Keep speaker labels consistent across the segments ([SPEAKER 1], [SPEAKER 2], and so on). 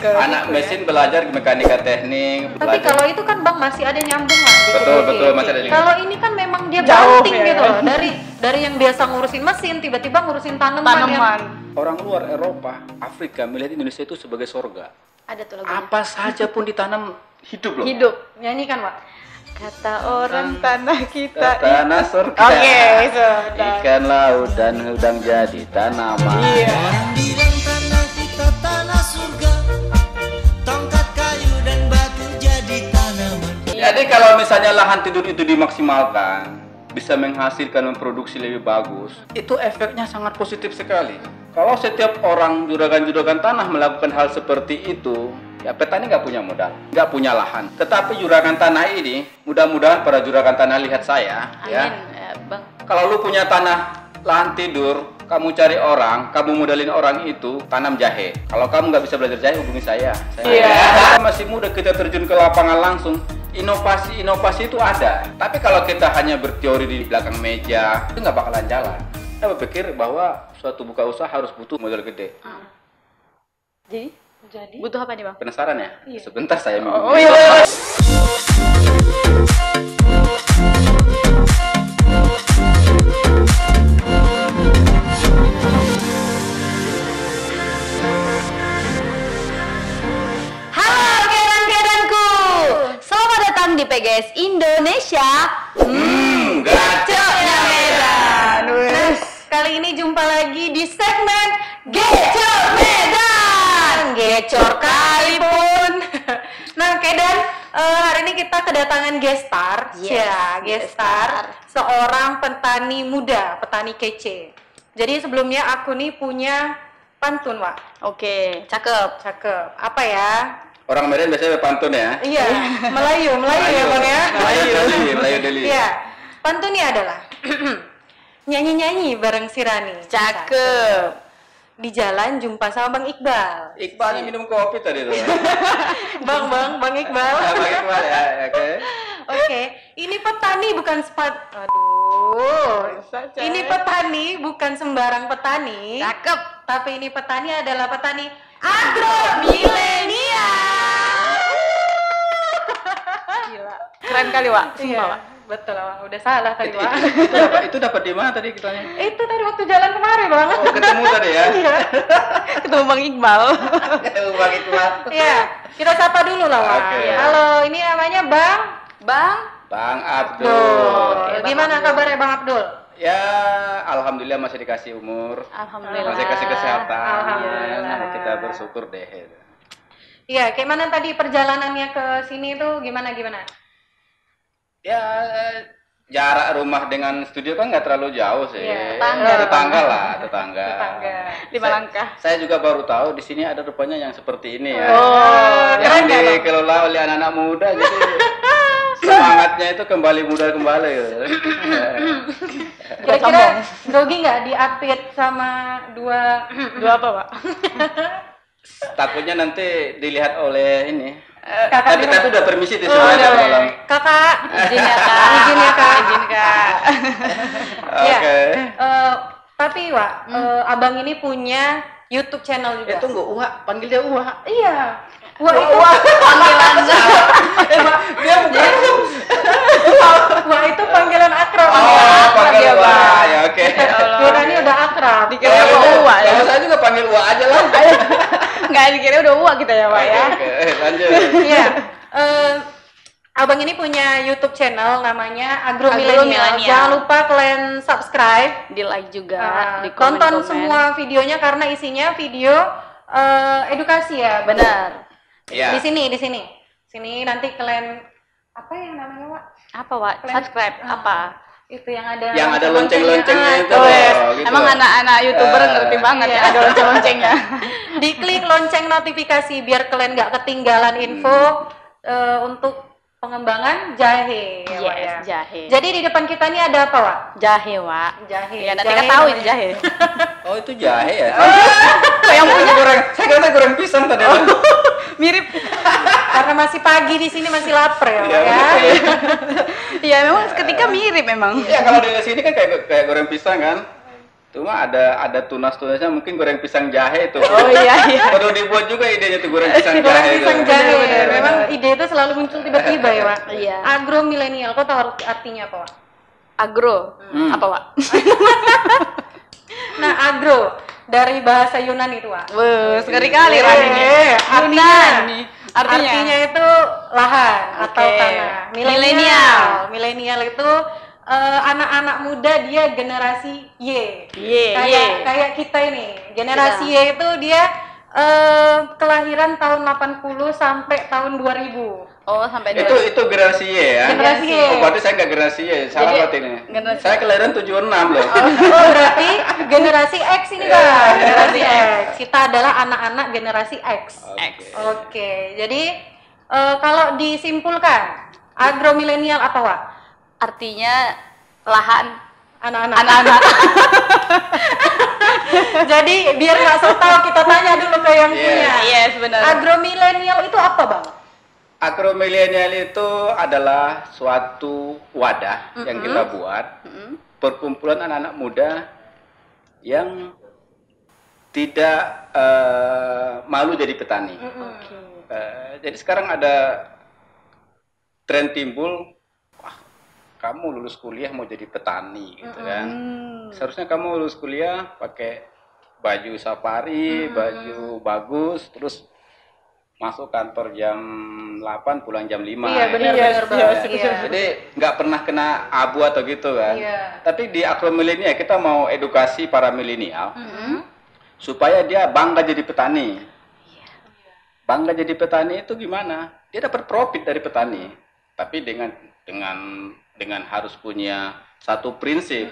[SPEAKER 1] Anak
[SPEAKER 2] situ,
[SPEAKER 1] mesin belajar mekanika teknik.
[SPEAKER 3] Tapi kalau itu kan Bang masih ada nyambung lah.
[SPEAKER 1] Betul, masih ada.
[SPEAKER 3] Kalau ini kan memang dia
[SPEAKER 2] Jauh,
[SPEAKER 3] banting
[SPEAKER 2] ya.
[SPEAKER 3] gitu loh. Dari yang biasa ngurusin mesin tiba-tiba ngurusin tanaman.
[SPEAKER 1] Orang luar Eropa, Afrika melihat Indonesia itu sebagai surga.
[SPEAKER 3] Ada tuh lagunya.
[SPEAKER 1] Apa saja pun ditanam hidup loh.
[SPEAKER 2] Hidup.
[SPEAKER 3] Nyanyikan, Wak. Kata orang
[SPEAKER 2] Tanah kita.
[SPEAKER 1] Tanah surga.
[SPEAKER 2] Oke, sudah.
[SPEAKER 1] Ikan laut dan udang jadi tanaman.
[SPEAKER 2] Iya.
[SPEAKER 4] Orang bilang tanah kita tanah surga, tongkat kayu dan batu jadi tanaman.
[SPEAKER 1] Jadi kalau misalnya lahan tidur itu dimaksimalkan, bisa menghasilkan memproduksi lebih bagus, itu efeknya sangat positif sekali. Kalau setiap orang juragan-juragan tanah melakukan hal seperti itu, ya petani nggak punya modal, nggak punya lahan. Tetapi juragan tanah ini, mudah-mudahan para juragan tanah lihat saya.
[SPEAKER 3] Amin,
[SPEAKER 1] Ya.
[SPEAKER 3] Bang.
[SPEAKER 1] Kalau lu punya tanah lahan tidur, kamu cari orang, kamu modalin orang itu tanam jahe. Kalau kamu nggak bisa belajar jahe, hubungi saya. Kita masih muda, kita terjun ke lapangan langsung. Inovasi itu ada. Tapi kalau kita hanya berteori di belakang meja, itu nggak bakalan jalan. Saya berpikir bahwa suatu buka usaha harus butuh modal gede.
[SPEAKER 3] Jadi
[SPEAKER 2] Butuh apa nih, Bang?
[SPEAKER 1] Penasaran ya? Sebentar saya minum.
[SPEAKER 2] Oh iya.
[SPEAKER 3] halo kedan-kedanku. Selamat datang di PGS Indonesia.
[SPEAKER 1] Gacoknya
[SPEAKER 3] Medan. Nah, kali ini jumpa lagi di segmen Gecor Medan. Gecor kali pun. Nah, Kedan, hari ini kita kedatangan gestar.
[SPEAKER 2] Yes,
[SPEAKER 3] Ya, gestar. Seorang petani muda, petani kece. Jadi sebelumnya aku nih punya pantun, Wak.
[SPEAKER 2] Oke, cakep.
[SPEAKER 3] Cakep. Apa ya?
[SPEAKER 1] Orang Medan biasanya berpantun ya.
[SPEAKER 3] Iya, Melayu ya Bang ya.
[SPEAKER 1] Melayu Deli.
[SPEAKER 3] Iya, pantunnya adalah nyanyi-nyanyi bareng si Rani.
[SPEAKER 2] Cakep.
[SPEAKER 3] Di jalan jumpa sama Bang Iqbal.
[SPEAKER 1] Iqbalnya minum kopi tadi tuh.
[SPEAKER 3] Bang Iqbal.
[SPEAKER 1] Bang Iqbal ya, oke.
[SPEAKER 3] Oke, ini petani bukan Aduh. Ini petani bukan sembarang petani.
[SPEAKER 2] Cakep.
[SPEAKER 3] Tapi ini petani adalah petani agro milenial.
[SPEAKER 2] Gila. Keren kali, Wak. Sumpah,
[SPEAKER 3] Iya,
[SPEAKER 2] Wak.
[SPEAKER 3] betul Wak. Udah salah tadi, Wak.
[SPEAKER 1] Itu dapat di mana tadi kitanya?
[SPEAKER 3] Itu tadi waktu jalan kemarin, Bang.
[SPEAKER 1] Oh, ketemu tadi ya?
[SPEAKER 3] Iya.
[SPEAKER 2] Ketemu Bang Iqbal.
[SPEAKER 1] Ketemu Bang Iqbal.
[SPEAKER 3] Iya, kita sapa dulu lah, Wak.
[SPEAKER 1] Oke.
[SPEAKER 3] Halo, ini namanya
[SPEAKER 1] Bang Abdul.
[SPEAKER 3] Abdul. Gimana kabarnya Bang Abdul?
[SPEAKER 1] Ya, alhamdulillah masih dikasih umur.
[SPEAKER 2] Alhamdulillah.
[SPEAKER 1] Masih kasih kesehatan.
[SPEAKER 3] Alhamdulillah.
[SPEAKER 1] Ya, kita bersyukur deh.
[SPEAKER 3] Iya, kayak mana tadi perjalanannya ke sini tuh gimana?
[SPEAKER 1] Ya, jarak rumah dengan studio kan nggak terlalu jauh sih.
[SPEAKER 3] Iya,
[SPEAKER 1] Tetangga lah, tetangga.
[SPEAKER 2] 5 langkah.
[SPEAKER 1] Saya juga baru tahu di sini ada rupanya yang seperti ini ya.
[SPEAKER 2] Oh,
[SPEAKER 1] yang
[SPEAKER 3] keren nggak, Bang?
[SPEAKER 1] dikelola oleh anak-anak muda, jadi semangatnya itu kembali muda kembali. Gitu.
[SPEAKER 3] Kira-kira grogi nggak diapit sama dua
[SPEAKER 2] Dua apa, Pak?
[SPEAKER 1] Takutnya nanti dilihat oleh ini.
[SPEAKER 3] kakak
[SPEAKER 1] Tapi
[SPEAKER 3] di
[SPEAKER 1] kita
[SPEAKER 3] rumah?
[SPEAKER 1] udah permisi di
[SPEAKER 3] Oh,
[SPEAKER 1] sini
[SPEAKER 3] udah,
[SPEAKER 1] malam.
[SPEAKER 3] Kakak,
[SPEAKER 2] Izin ya, Kak.
[SPEAKER 3] Izin ya, Kak.
[SPEAKER 2] Izin, Kak.
[SPEAKER 3] Iya.
[SPEAKER 1] Oke.
[SPEAKER 3] Tapi Wak, abang ini punya YouTube channel juga.
[SPEAKER 1] Tunggu, Uwa, panggil dia Uwa.
[SPEAKER 3] Iya. Wah, itu
[SPEAKER 2] Panggilan
[SPEAKER 1] Dia bukan.
[SPEAKER 3] Wah, itu panggilan akrab.
[SPEAKER 1] Oh, panggil
[SPEAKER 2] dia,
[SPEAKER 1] Uwa.
[SPEAKER 2] Bang.
[SPEAKER 1] Ya, oke.
[SPEAKER 3] Kira ini udah akrab.
[SPEAKER 2] Dikira Uwa ya.
[SPEAKER 1] Kalau saya juga panggil Uwa aja lah.
[SPEAKER 2] Enggak dikira udah Uwa kita ya, Pak ya.
[SPEAKER 1] Oke, lanjut.
[SPEAKER 3] Iya. Abang ini punya YouTube channel namanya Agro
[SPEAKER 2] Agro
[SPEAKER 3] Milenial.
[SPEAKER 2] Milenial.
[SPEAKER 3] Jangan lupa kalian subscribe,
[SPEAKER 2] Di like juga, di
[SPEAKER 3] tonton
[SPEAKER 2] komen-komen.
[SPEAKER 3] semua videonya karena isinya video edukasi ya.
[SPEAKER 2] Benar.
[SPEAKER 1] Iya.
[SPEAKER 3] Di sini nanti kalian apa yang namanya Wak?
[SPEAKER 2] Apa, Wak? Subscribe apa?
[SPEAKER 3] Itu yang ada
[SPEAKER 1] Yang ada lonceng-loncengnya itu.
[SPEAKER 2] Oh, yes.
[SPEAKER 1] gitu.
[SPEAKER 2] Emang anak-anak YouTuber ngerti banget ya, ada lonceng-loncengnya.
[SPEAKER 3] Diklik lonceng notifikasi biar kalian nggak ketinggalan info untuk pengembangan jahe. ya, Wak, ya.
[SPEAKER 2] Yes, jahe.
[SPEAKER 3] Jadi di depan kita ini ada apa, Wak?
[SPEAKER 2] Jahe, Wak.
[SPEAKER 3] Jahe.
[SPEAKER 2] Ya, nanti
[SPEAKER 3] Jahe
[SPEAKER 2] kan tahu
[SPEAKER 3] namanya.
[SPEAKER 2] itu jahe.
[SPEAKER 1] Oh, itu jahe ya?
[SPEAKER 2] Yang punya
[SPEAKER 1] Saya kira goreng pisang tadi.
[SPEAKER 2] mirip.
[SPEAKER 3] Karena masih pagi di sini masih lapar ya, Wak,
[SPEAKER 1] Iya,
[SPEAKER 3] ya.
[SPEAKER 2] Iya, memang seketika mirip memang.
[SPEAKER 1] Ya, kalau dari sini kan kayak goreng pisang kan? Cuma ada tunas-tunasnya, mungkin goreng pisang jahe itu.
[SPEAKER 2] Oh iya.
[SPEAKER 1] Perlu dibuat juga idenya tuh goreng pisang
[SPEAKER 3] Goreng
[SPEAKER 1] jahe.
[SPEAKER 3] pisang
[SPEAKER 1] itu.
[SPEAKER 3] jahe.
[SPEAKER 2] Bener.
[SPEAKER 3] Memang ide itu selalu muncul tiba-tiba ya, Pak.
[SPEAKER 2] Iya.
[SPEAKER 3] Agro milenial, kau tahu artinya apa, Pak?
[SPEAKER 2] Agro. Apa, Wak?
[SPEAKER 3] Nah, agro dari bahasa Yunani itu, Pak.
[SPEAKER 2] Wah, sekali kali Rani ini. Yunani.
[SPEAKER 3] Artinya itu lahan atau
[SPEAKER 2] Oke.
[SPEAKER 3] tanah. Milenial itu anak-anak muda, dia generasi Y. Kayak kita ini. Generasi Y itu dia kelahiran tahun 80 sampai tahun 2000.
[SPEAKER 2] Oh, sampai
[SPEAKER 1] Itu generasi Y ya.
[SPEAKER 3] Generasi Y.
[SPEAKER 1] Oh, berarti saya nggak generasi Y. Salah
[SPEAKER 2] Jadi,
[SPEAKER 1] berarti ini.
[SPEAKER 2] generasi-
[SPEAKER 1] Saya kelahiran 76 loh.
[SPEAKER 3] Oh, berarti generasi X ini, Pak. Generasi X. Kita adalah anak-anak generasi X.
[SPEAKER 2] X.
[SPEAKER 3] Oke. Jadi kalau disimpulkan, agro milenial apa, Wak?
[SPEAKER 2] Artinya lahan
[SPEAKER 3] Anak-anak.
[SPEAKER 2] anak-anak.
[SPEAKER 3] Jadi biar nggak so tahu, kita tanya dulu ke yang
[SPEAKER 1] Iya.
[SPEAKER 3] punya.
[SPEAKER 2] Iya, sebenarnya.
[SPEAKER 3] Agro milenial itu apa, Bang?
[SPEAKER 1] Agro milenial itu adalah suatu wadah yang kita buat, perkumpulan anak-anak muda yang tidak malu jadi petani. Jadi sekarang ada tren timbul, wah, kamu lulus kuliah mau jadi petani gitu kan. Seharusnya kamu lulus kuliah pakai baju safari, baju bagus, terus masuk kantor jam 8, pulang jam 5.
[SPEAKER 3] Iya, benar banget. Iya.
[SPEAKER 1] Jadi nggak pernah kena abu atau gitu kan.
[SPEAKER 3] Iya.
[SPEAKER 1] Tapi di agro milenial kita mau edukasi para milenial supaya dia bangga jadi petani. Bangga jadi petani itu gimana? Dia dapat profit dari petani, tapi dengan harus punya satu prinsip.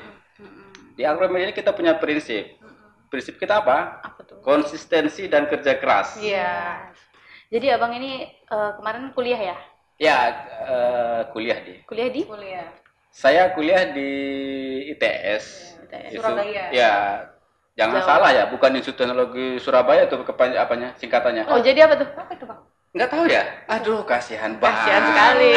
[SPEAKER 1] Di agro milenial kita punya prinsip. Prinsip kita apa?
[SPEAKER 2] Apa tuh?
[SPEAKER 1] Konsistensi dan kerja keras.
[SPEAKER 3] Iya.
[SPEAKER 2] Jadi abang ini kemarin kuliah ya?
[SPEAKER 1] Ya, kuliah di.
[SPEAKER 2] Kuliah di?
[SPEAKER 3] Kuliah.
[SPEAKER 1] Saya kuliah di ITS.
[SPEAKER 2] ITS.
[SPEAKER 3] Surabaya.
[SPEAKER 1] Ya, jangan
[SPEAKER 2] Jawa.
[SPEAKER 1] salah ya, bukan Institut Teknologi Surabaya itu apanya singkatannya.
[SPEAKER 2] Oh, jadi apa tuh?
[SPEAKER 3] Apa itu, Bang?
[SPEAKER 1] Nggak tahu ya? Aduh, kasihan banget.
[SPEAKER 2] Kasihan sekali.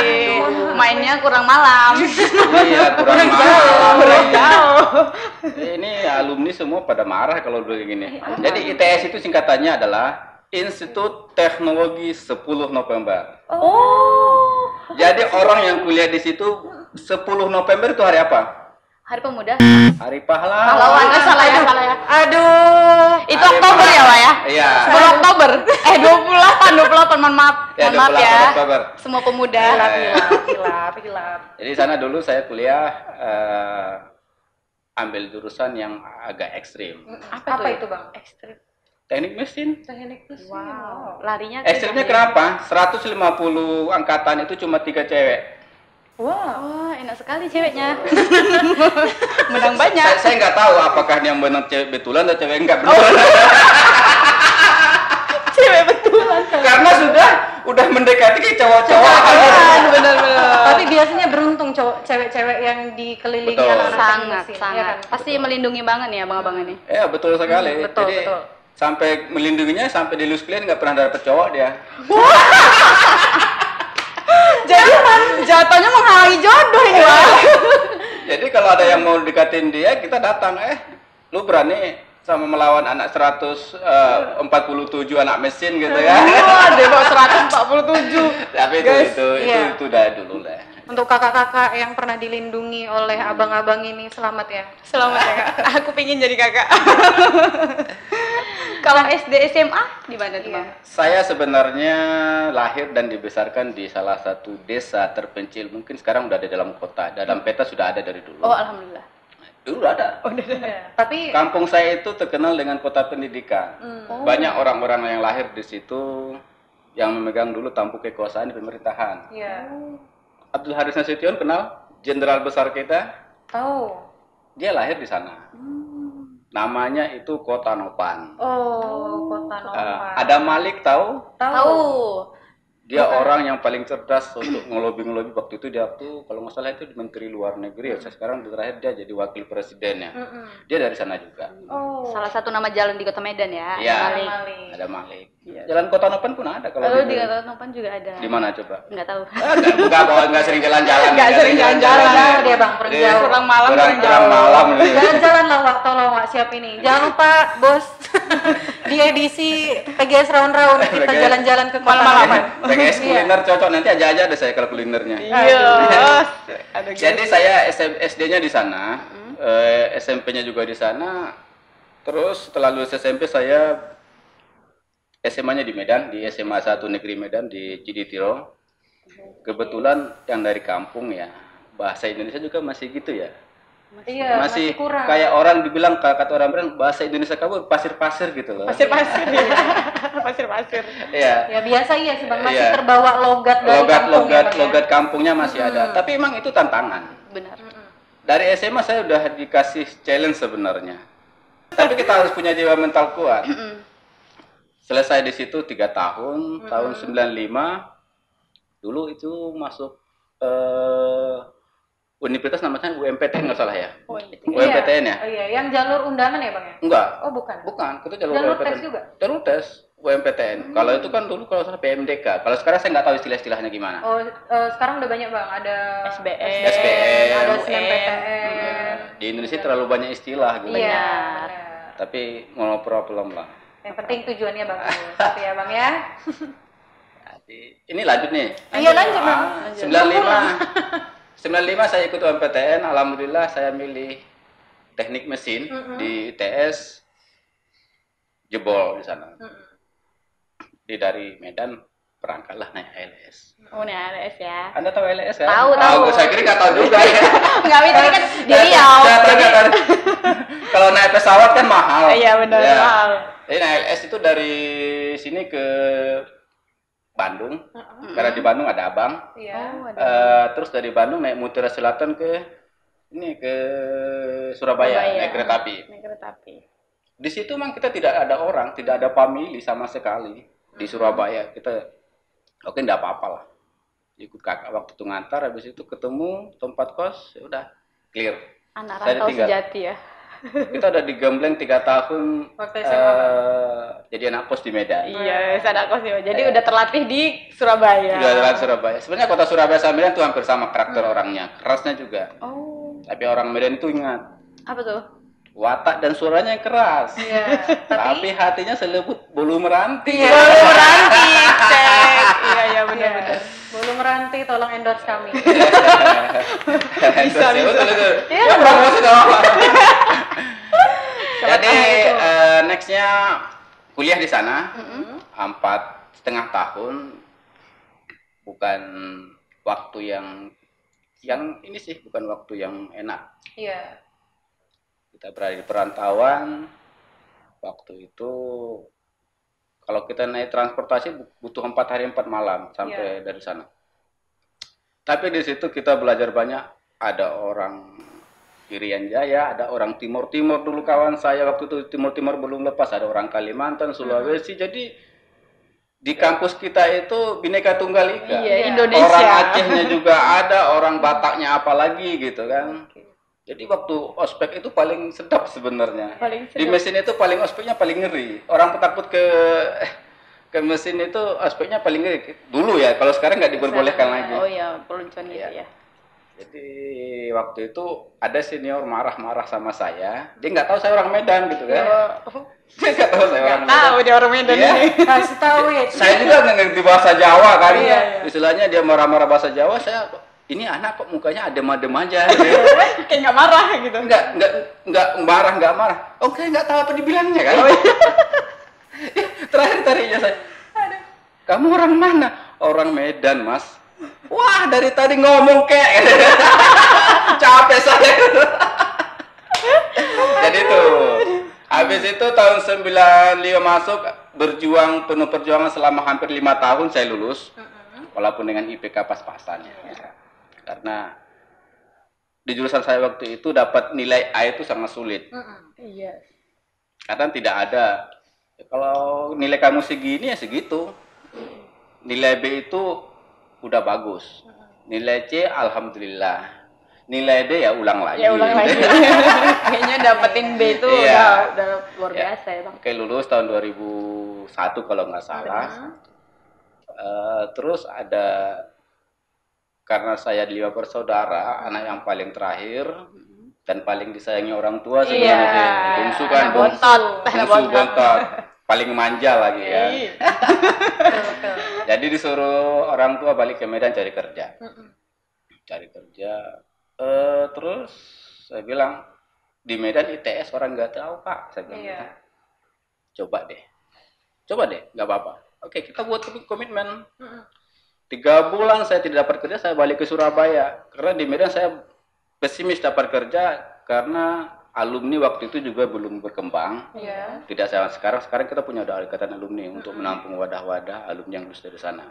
[SPEAKER 2] Mainnya kurang malam.
[SPEAKER 1] Iya, kurang
[SPEAKER 2] Kurang
[SPEAKER 1] malam.
[SPEAKER 2] jauh.
[SPEAKER 1] Ini alumni semua pada marah kalau dulu gini. Jadi ITS itu singkatannya adalah Institut Teknologi 10 November.
[SPEAKER 2] Oh.
[SPEAKER 1] Jadi orang yang kuliah di situ 10 November itu hari apa?
[SPEAKER 2] Hari Pemuda.
[SPEAKER 1] Hari pahlawan.
[SPEAKER 2] Pahlawan. Salah ya, salah ya.
[SPEAKER 3] Aduh.
[SPEAKER 2] Itu
[SPEAKER 1] Hari
[SPEAKER 2] Oktober ya, Pak ya?
[SPEAKER 1] Iya.
[SPEAKER 2] 10 Oktober. 28, mohon maaf.
[SPEAKER 1] Ya,
[SPEAKER 2] Mohon maaf
[SPEAKER 1] 28
[SPEAKER 2] ya.
[SPEAKER 1] Oktober.
[SPEAKER 2] Semua pemuda.
[SPEAKER 3] Hilap.
[SPEAKER 1] Jadi di sana dulu saya kuliah ambil jurusan yang agak ekstrim.
[SPEAKER 3] Apa itu, Bang?
[SPEAKER 2] Ekstrim.
[SPEAKER 1] Teknik mesin.
[SPEAKER 3] Teknik mesin.
[SPEAKER 2] Wow. Larinya
[SPEAKER 1] Ekstrimnya kenapa? 150 angkatan itu cuma 3 cewek.
[SPEAKER 2] Wah, enak sekali ceweknya. Menang banyak.
[SPEAKER 1] Saya nggak tahu apakah yang benar cewek betulan atau cewek enggak betulan.
[SPEAKER 2] Cewek betulan.
[SPEAKER 1] Karena udah mendekati ke cowok-cowok.
[SPEAKER 2] Benar-benar.
[SPEAKER 3] Tapi biasanya beruntung cewek-cewek yang dikelilingi
[SPEAKER 1] Betul.
[SPEAKER 3] anak-anak teknik
[SPEAKER 2] Sangat,
[SPEAKER 3] mesin,
[SPEAKER 2] sangat.
[SPEAKER 3] ya kan?
[SPEAKER 2] Pasti melindungi banget nih abang-abang ini.
[SPEAKER 1] Ya betul sekali.
[SPEAKER 3] Betul,
[SPEAKER 1] Jadi
[SPEAKER 3] betul.
[SPEAKER 1] sampai melindunginya sampai di lulus kuliah nggak pernah dapet cowok dia.
[SPEAKER 2] Jadi jatuhnya menghalangi jodoh ini, Pak.
[SPEAKER 1] Jadi kalau ada yang mau dekatin dia, kita datang. Lu berani sama melawan anak 147 anak mesin gitu ya?
[SPEAKER 2] Wah, Depok 147.
[SPEAKER 1] Tapi
[SPEAKER 3] Guys,
[SPEAKER 1] itu
[SPEAKER 3] iya.
[SPEAKER 1] udah dulu lah.
[SPEAKER 3] Untuk kakak-kakak yang pernah dilindungi oleh abang-abang ini, selamat ya.
[SPEAKER 2] Selamat ya, Kak. Aku pingin jadi kakak. Kalau SD SMA di mana tuh, Bang?
[SPEAKER 1] Saya sebenarnya lahir dan dibesarkan di salah satu desa terpencil. Mungkin sekarang udah ada dalam kota. Dalam peta sudah ada dari dulu.
[SPEAKER 2] Oh, alhamdulillah.
[SPEAKER 1] Dulu ada.
[SPEAKER 3] Tapi
[SPEAKER 1] Kampung saya itu terkenal dengan kota pendidikan. Banyak orang-orang yang lahir di situ yang memegang dulu tampuk kekuasaan di pemerintahan.
[SPEAKER 3] ya
[SPEAKER 1] Abdul Haris Nasution kenal? Jenderal besar kita.
[SPEAKER 3] tahu.
[SPEAKER 1] Dia lahir di sana. Namanya itu Kota Nopan.
[SPEAKER 3] Oh, Kota Nopan.
[SPEAKER 1] Adam Malik tahu?
[SPEAKER 2] Tahu.
[SPEAKER 1] Dia orang yang paling cerdas untuk ngelobi waktu itu. Dia tuh kalau nggak salah itu Menteri Luar Negeri ya. Sekarang terakhir dia jadi wakil presiden ya. Dia dari sana juga.
[SPEAKER 2] Salah satu nama jalan di Kota Medan ya.
[SPEAKER 1] Iya.
[SPEAKER 2] Malik.
[SPEAKER 1] Ada Malik. Jalan Kota Nopan pun ada kalau
[SPEAKER 2] Di Kota Nopan juga ada.
[SPEAKER 1] di mana coba?
[SPEAKER 2] Nggak tahu.
[SPEAKER 1] Enggak sering jalan-jalan.
[SPEAKER 2] Nggak sering jalan-jalan.
[SPEAKER 3] Jauh dia bang, kurang jauh.
[SPEAKER 2] Kurang malam,
[SPEAKER 1] kurang
[SPEAKER 2] jauh.
[SPEAKER 1] malam.
[SPEAKER 3] Jalan-jalan lah Wak, tolong Wak, siap ini. Jangan lupa bos, di edisi PGS Round-Round kita
[SPEAKER 1] PGS.
[SPEAKER 3] jalan-jalan ke kota
[SPEAKER 2] Malam-malaman.
[SPEAKER 1] PGS kuliner cocok, nanti aja ada saya kalau kulinernya.
[SPEAKER 2] Iya.
[SPEAKER 1] Jadi saya SD-nya di sana, SMP-nya juga di sana. Terus setelah lulus SMP saya SMA-nya di Medan, di SMA 1 Negeri Medan di Ciditiro. Kebetulan yang dari kampung ya, bahasa Indonesia juga masih gitu ya.
[SPEAKER 3] Iya,
[SPEAKER 1] Masih
[SPEAKER 3] kurang.
[SPEAKER 1] kayak orang dibilang, kata orang bilang bahasa Indonesia kamu pasir-pasir gitu loh.
[SPEAKER 2] Pasir-pasir. Pasir-pasir.
[SPEAKER 1] Iya.
[SPEAKER 3] Ya biasa iya sih bang, masih
[SPEAKER 1] Iya.
[SPEAKER 3] terbawa logat dari kampung ya, Bang, ya?
[SPEAKER 1] Logat kampungnya masih ada. Tapi emang itu tantangan.
[SPEAKER 2] Benar.
[SPEAKER 1] Dari SMA saya udah dikasih challenge sebenarnya. Tapi kita harus punya jiwa mental kuat. Selesai di situ 3 tahun, tahun 95 dulu itu masuk universitas namanya UMPTN nggak salah ya? UMPTN ya?
[SPEAKER 3] Oh iya, yang jalur undangan ya bang ya?
[SPEAKER 1] Enggak.
[SPEAKER 3] Oh bukan.
[SPEAKER 1] Bukan, itu jalur
[SPEAKER 3] Jalur
[SPEAKER 1] UMPTN.
[SPEAKER 3] tes juga?
[SPEAKER 1] Jalur tes UMPTN. Kalau itu kan dulu kalau salah PMDK. Kalau sekarang saya nggak tahu istilah-istilahnya gimana.
[SPEAKER 3] Oh sekarang udah banyak bang, ada
[SPEAKER 2] SBM,
[SPEAKER 1] SBM,
[SPEAKER 3] ada
[SPEAKER 2] UN.
[SPEAKER 3] SNMPTN.
[SPEAKER 1] Di Indonesia terlalu banyak istilah gitu.
[SPEAKER 3] Iya.
[SPEAKER 2] Benar.
[SPEAKER 3] benar.
[SPEAKER 1] Tapi no problem lah.
[SPEAKER 3] Yang penting tujuannya bagus, tapi ya bang ya.
[SPEAKER 1] Ini lanjut nih.
[SPEAKER 3] Iya lanjut bang.
[SPEAKER 1] 95 saya ikut UMPTN, alhamdulillah saya milih teknik mesin di ITS, jebol di sana. Di dari Medan berangkatlah naik LS.
[SPEAKER 2] Oh, nih LS ya.
[SPEAKER 1] Anda tahu LS kan?
[SPEAKER 2] Tahu.
[SPEAKER 1] Saya kira nggak tahu juga.
[SPEAKER 2] Enggak bisa kan di Riau.
[SPEAKER 1] Kalau naik pesawat kan mahal.
[SPEAKER 2] Iya, benar, mahal.
[SPEAKER 1] Jadi naik LS itu dari sini ke Bandung, karena di Bandung ada abang.
[SPEAKER 3] Iya.
[SPEAKER 1] Terus dari Bandung naik Mutiara Selatan ke Surabaya, naik kereta api.
[SPEAKER 2] Naik kereta api.
[SPEAKER 1] Di situ memang kita tidak ada orang, tidak ada famili sama sekali di Surabaya. Kita oke enggak apa-apa lah. Ikut kakak waktu itu ngantar, habis itu ketemu tempat kos, ya udah clear.
[SPEAKER 2] Anak
[SPEAKER 1] Saya
[SPEAKER 2] rantau
[SPEAKER 1] ditinggal.
[SPEAKER 2] sejati ya.
[SPEAKER 1] Kita udah digembleng 3 tahun
[SPEAKER 3] Waktu SMA.
[SPEAKER 1] jadi anak kos di Medan.
[SPEAKER 2] Iya, sadar kos ya. Jadi udah terlatih di Surabaya.
[SPEAKER 1] Di daerah Surabaya. Sebenarnya kota Surabaya sama Medan itu hampir sama karakter orangnya, kerasnya juga.
[SPEAKER 2] Oh,
[SPEAKER 1] Tapi orang Medan itu ingat,
[SPEAKER 2] apa tuh?
[SPEAKER 1] watak dan suaranya yang keras.
[SPEAKER 3] Iya.
[SPEAKER 1] Tapi hatinya selebut bulu meranti.
[SPEAKER 2] Bolu meranti, cek. Iya, benar-benar.
[SPEAKER 3] Bulu meranti, tolong endorse kami.
[SPEAKER 1] Bisa. Betul.
[SPEAKER 2] Iya,
[SPEAKER 1] Ya, promosi dong.
[SPEAKER 2] Siapa
[SPEAKER 1] Jadi
[SPEAKER 2] tahu itu.
[SPEAKER 1] nextnya kuliah di sana 4,5 tahun, bukan waktu yang ini sih, bukan waktu yang enak.
[SPEAKER 3] Iya.
[SPEAKER 1] Kita berada di perantauan. Waktu itu kalau kita naik transportasi butuh 4 hari 4 malam sampai dari sana. Tapi di situ kita belajar banyak. Ada orang Irian Jaya, ada orang Timur dulu kawan saya waktu itu Timur belum lepas, ada orang Kalimantan, Sulawesi. Jadi di kampus kita itu Bhinneka Tunggal Ika.
[SPEAKER 2] Iya, Indonesia.
[SPEAKER 1] Orang Acehnya juga ada, orang Bataknya apalagi gitu kan. Jadi waktu ospek itu paling sedap sebenarnya.
[SPEAKER 2] Paling
[SPEAKER 1] Di
[SPEAKER 2] sedap.
[SPEAKER 1] mesin itu paling ospeknya paling ngeri. Orang takut ke mesin itu ospeknya paling ngeri. Dulu ya, kalau sekarang nggak diperbolehkan lagi.
[SPEAKER 2] Oh iya, peluncuran gitu ya.
[SPEAKER 1] Jadi waktu itu ada senior marah-marah sama saya. Dia nggak tahu saya orang Medan gitu kan. Dia nggak tahu saya orang Medan.
[SPEAKER 2] Tahu dia orang Medan
[SPEAKER 1] Iya.
[SPEAKER 2] ini.
[SPEAKER 3] Kasih tahu ya.
[SPEAKER 1] Saya juga nggak ngerti bahasa Jawa kan.
[SPEAKER 2] Iya.
[SPEAKER 1] Istilahnya dia marah-marah bahasa Jawa, saya ini anak kok mukanya adem-adem aja.
[SPEAKER 2] Kayak nggak marah gitu.
[SPEAKER 1] Nggak marah. Oke, nggak tahu apa dibilangnya kan. Terakhir tarinya saya. Kamu orang mana? Orang Medan, Mas. Wah, dari tadi ngomong kayak capek saya. Jadi tuh. Habis itu tahun 95 masuk, berjuang penuh perjuangan selama hampir 5 tahun saya lulus. Walaupun dengan IPK pas-pasan ya. Karena di jurusan saya waktu itu dapat nilai A itu sangat sulit.
[SPEAKER 2] Iya.
[SPEAKER 1] Karena tidak ada, kalau nilai kamu segini ya segitu. nilai B itu udah bagus. Nilai C alhamdulillah. Nilai D ya ulang lagi.
[SPEAKER 2] Ya ulang lagi. Kayaknya dapetin B itu
[SPEAKER 1] Iya.
[SPEAKER 2] udah luar biasa ya Bang.
[SPEAKER 1] Kayak lulus tahun 2001 kalau nggak salah. Terus ada, karena saya 5 bersaudara, anak yang paling terakhir dan paling disayangi orang tua sebenarnya sih. Bungsu kan, bungsu bontot, paling manja lagi ya. Jadi disuruh orang tua balik ke Medan cari kerja. Cari kerja. Terus saya bilang, di Medan ITS orang nggak tahu Pak. Saya bilang, coba deh, nggak apa-apa. Oke, kita buat komitmen. 3 bulan saya tidak dapat kerja, saya balik ke Surabaya. Karena di Medan saya pesimis dapat kerja karena alumni waktu itu juga belum berkembang. Tidak sama sekarang kita punya ada ikatan alumni untuk menampung wadah-wadah alumni yang lulus dari sana.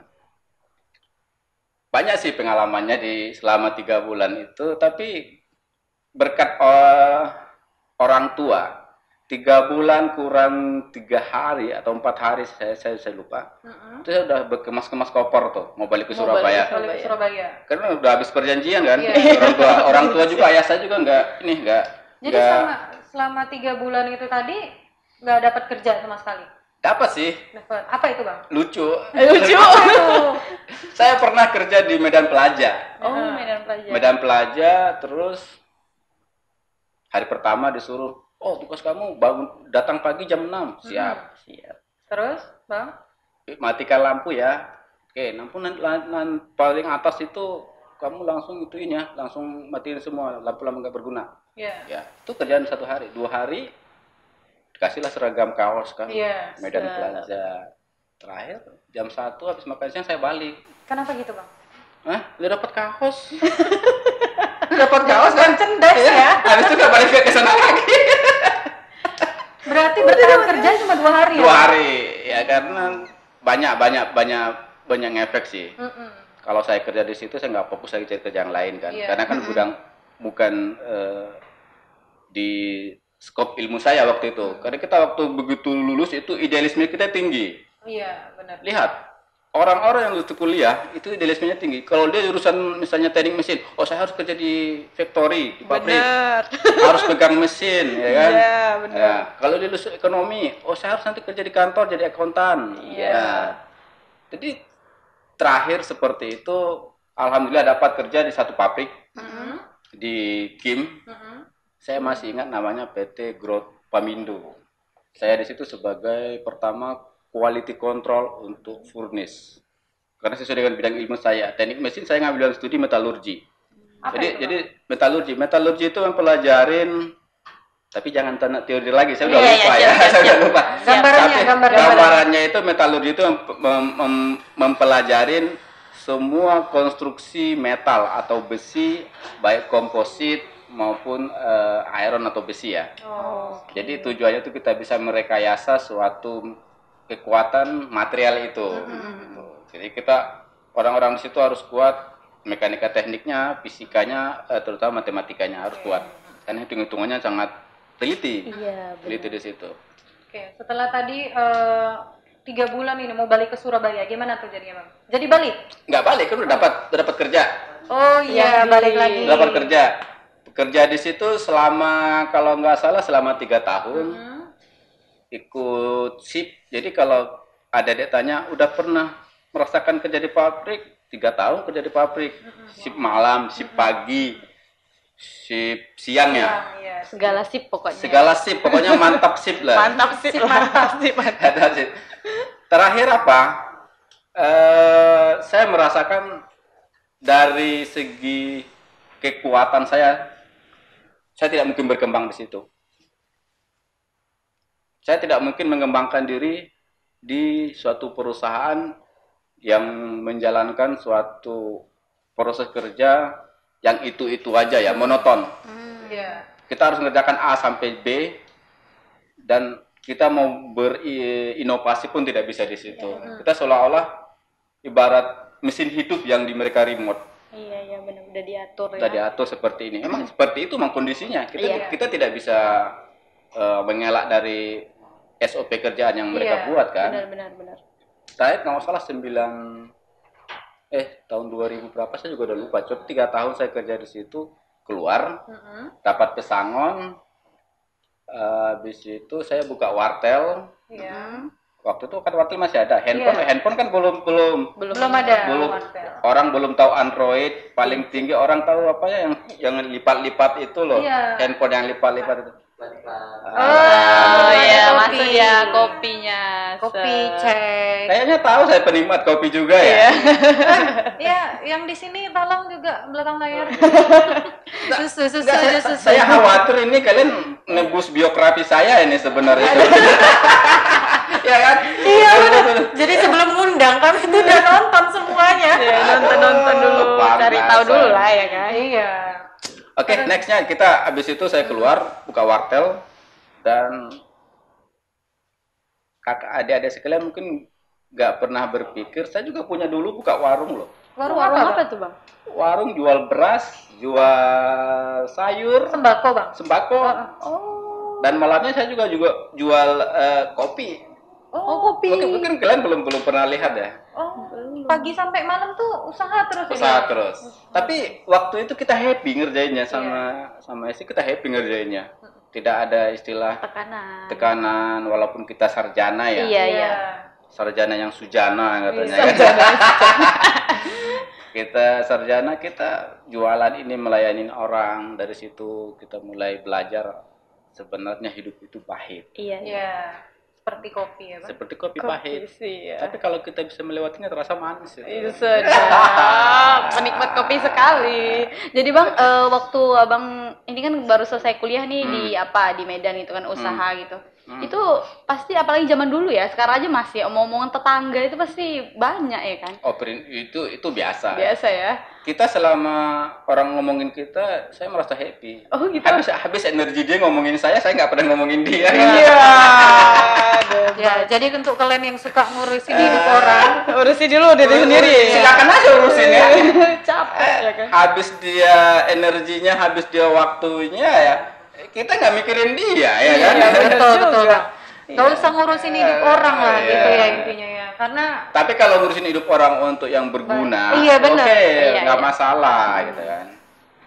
[SPEAKER 1] Banyak sih pengalamannya di selama 3 bulan itu, tapi berkat orang tua, 3 bulan kurang 3 hari atau 4 hari saya lupa. Itu saya udah kemas-kemas koper tuh, mau balik ke Surabaya. Karena udah habis perjanjian kan. Orang tua juga, ayah saya juga nggak.
[SPEAKER 3] Jadi selama 3 bulan itu tadi nggak dapat kerja sama sekali.
[SPEAKER 1] Dapat sih.
[SPEAKER 3] Dapat. Apa itu Bang?
[SPEAKER 1] Lucu. Saya pernah kerja di Medan Plaza.
[SPEAKER 3] Medan Plaza.
[SPEAKER 1] Medan Plaza, terus hari pertama disuruh, tugas kamu bangun datang pagi jam 6. Siap.
[SPEAKER 3] Terus, Bang?
[SPEAKER 1] Matikan lampu ya. Oke, lampu paling atas itu kamu langsung ituin ya, langsung matiin semua lampu-lampu nggak berguna. Ya, itu kerjaan 1 hari, 2 hari kasihlah seragam kaos kan. Medan Plaza. Terakhir jam 1 habis makan siang saya balik.
[SPEAKER 3] Kenapa gitu Bang?
[SPEAKER 1] Udah dapat kaos. Dapat kaos kan
[SPEAKER 3] cerdas ya.
[SPEAKER 1] Habis itu nggak balik ke sana lagi.
[SPEAKER 3] Berarti bertahan kerja cuma 2 hari ya?
[SPEAKER 1] 2 hari ya, karena banyak ngefek sih. Kalau saya kerja di situ saya nggak fokus lagi cari kerja yang lain kan. Karena kan bukan di skop ilmu saya waktu itu. Karena kita waktu begitu lulus itu idealisme kita tinggi.
[SPEAKER 3] Iya, benar.
[SPEAKER 1] Lihat, orang-orang yang lulus kuliah itu idealismenya tinggi. Kalau dia jurusan misalnya teknik mesin, saya harus kerja di factory, di pabrik. Harus pegang mesin, ya kan?
[SPEAKER 2] Iya, benar.
[SPEAKER 1] Ya. Kalau dia lulus ekonomi, saya harus nanti kerja di kantor jadi akuntan. Jadi terakhir seperti itu, alhamdulillah dapat kerja di satu pabrik di Kim. Saya masih ingat namanya PT Growth Pamindo. Saya di situ sebagai pertama quality control untuk furnace. Karena sesuai dengan bidang ilmu saya, teknik mesin saya ngambil studi metalurgi. Jadi metalurgi itu mempelajarin, tapi jangan tanya teori lagi, saya udah lupa ya. Saya udah lupa. Gambarannya itu metalurgi itu mempelajarin semua konstruksi metal atau besi, baik komposit maupun iron atau besi ya. Jadi tujuannya itu kita bisa merekayasa suatu kekuatan material itu. Jadi kita orang-orang di situ harus kuat, mekanika tekniknya, fisikanya, terutama matematikanya harus kuat. Karena hitung-hitungannya sangat teliti. Teliti di situ.
[SPEAKER 3] Oke, setelah tadi 3 bulan ini mau balik ke Surabaya, gimana tuh jadinya Bang? Jadi balik?
[SPEAKER 1] Nggak balik, kan udah dapat kerja.
[SPEAKER 3] Balik lagi.
[SPEAKER 1] Dapat kerja. Kerja di situ selama, kalau nggak salah selama 3 tahun. Ikut shift. Jadi kalau ada dia tanya, udah pernah merasakan kerja di pabrik? 3 tahun kerja di pabrik. Shift malam, shift pagi, shift siang ya.
[SPEAKER 2] Segala sip pokoknya.
[SPEAKER 1] Segala shift, pokoknya mantap shift lah.
[SPEAKER 2] Mantap sip.
[SPEAKER 1] Ada shift. Terakhir apa? Saya merasakan dari segi kekuatan saya tidak mungkin berkembang di situ. Saya tidak mungkin mengembangkan diri di suatu perusahaan yang menjalankan suatu proses kerja yang itu aja ya, monoton. Kita harus mengerjakan A sampai B, dan kita mau berinovasi pun tidak bisa di situ. Kita seolah-olah ibarat mesin hidup yang di mereka remote.
[SPEAKER 2] Iya benar, udah diatur ya.
[SPEAKER 1] Udah diatur seperti ini. Emang seperti itu memang kondisinya. Kita tidak bisa mengelak dari SOP kerjaan yang mereka buat kan.
[SPEAKER 2] Benar.
[SPEAKER 1] Saya nggak salah tahun 2000 berapa saya juga udah lupa. Coba 3 tahun saya kerja di situ, keluar dapat pesangon. Habis itu saya buka wartel.
[SPEAKER 3] Iya.
[SPEAKER 1] Waktu itu kan wartel masih ada. Handphone kan belum
[SPEAKER 3] ada.
[SPEAKER 1] Orang belum tahu Android. Paling tinggi orang tahu apa ya yang lipat-lipat itu loh.
[SPEAKER 3] Iya.
[SPEAKER 1] Handphone yang lipat-lipat itu.
[SPEAKER 2] iya,
[SPEAKER 3] kopi.
[SPEAKER 2] masuk ya kopinya.
[SPEAKER 3] Kopi cek.
[SPEAKER 1] Kayaknya tahu saya penikmat kopi juga ya.
[SPEAKER 3] Iya, yang di sini tolong juga belakang layar. susu.
[SPEAKER 1] Saya khawatir ini kalian nebus biografi saya ini sebenarnya. Ya kan?
[SPEAKER 3] Iya benar. Jadi sebelum ngundang kami itu udah nonton semuanya.
[SPEAKER 2] Iya, nonton dulu,
[SPEAKER 1] Luar
[SPEAKER 2] cari
[SPEAKER 1] biasa.
[SPEAKER 2] tahu dulu lah ya kan.
[SPEAKER 3] Iya.
[SPEAKER 1] Oke, nextnya kita abis itu saya keluar buka wartel dan kakak adik-adik sekalian mungkin nggak pernah berpikir saya juga punya dulu buka warung loh.
[SPEAKER 3] Warung
[SPEAKER 2] Warung
[SPEAKER 3] apa?
[SPEAKER 2] apa tuh bang?
[SPEAKER 1] Warung jual beras, jual sayur,
[SPEAKER 3] Sembako, Bang.
[SPEAKER 1] sembako, dan malamnya saya juga jual kopi.
[SPEAKER 3] Oh, kopi.
[SPEAKER 1] Mungkin kalian belum pernah lihat ya.
[SPEAKER 3] Oh, pagi sampai malam tuh usaha terus
[SPEAKER 1] Usaha
[SPEAKER 3] ini?
[SPEAKER 1] terus. Tapi waktu itu kita happy ngerjainnya sama istri, kita happy ngerjainnya. Tidak ada istilah tekanan walaupun kita sarjana ya.
[SPEAKER 2] Iya.
[SPEAKER 1] Sarjana yang sujana katanya. Kita sarjana, kita jualan ini melayani orang. Dari situ kita mulai belajar sebenarnya hidup itu pahit.
[SPEAKER 2] Iya.
[SPEAKER 3] Iya. Seperti kopi ya, Bang?
[SPEAKER 1] Seperti kopi pahit.
[SPEAKER 2] Sih, ya.
[SPEAKER 1] Tapi kalau kita bisa melewatinya terasa manis.
[SPEAKER 2] Itu sedap, penikmat kopi sekali. Jadi bang, waktu abang ini kan baru selesai kuliah nih di Medan gitu kan, usaha gitu. Itu pasti apalagi zaman dulu ya, sekarang aja masih omong-omongan tetangga itu pasti banyak ya kan?
[SPEAKER 1] Oh, itu biasa.
[SPEAKER 2] Biasa ya.
[SPEAKER 1] Kita selama orang ngomongin kita, saya merasa happy.
[SPEAKER 2] Oh gitu.
[SPEAKER 1] Habis energi dia ngomongin saya nggak pernah ngomongin dia.
[SPEAKER 2] Iya.
[SPEAKER 3] Ya, jadi untuk kalian yang suka ngurusin hidup orang,
[SPEAKER 2] Urusin dulu diri sendiri.
[SPEAKER 1] Silakan aja urusin ya.
[SPEAKER 2] Capek ya kan?
[SPEAKER 1] Habis dia energinya, habis dia waktunya ya, kita nggak mikirin dia ya kan.
[SPEAKER 3] betul.
[SPEAKER 2] juga.
[SPEAKER 3] Gak usah ngurusin hidup orang lah
[SPEAKER 1] Iya.
[SPEAKER 3] gitu ya intinya ya. Karena
[SPEAKER 1] Tapi kalau ngurusin hidup orang untuk yang berguna,
[SPEAKER 3] Iya, benar.
[SPEAKER 1] oke,
[SPEAKER 2] Iya,
[SPEAKER 1] nggak
[SPEAKER 2] iya.
[SPEAKER 1] masalah gitu kan.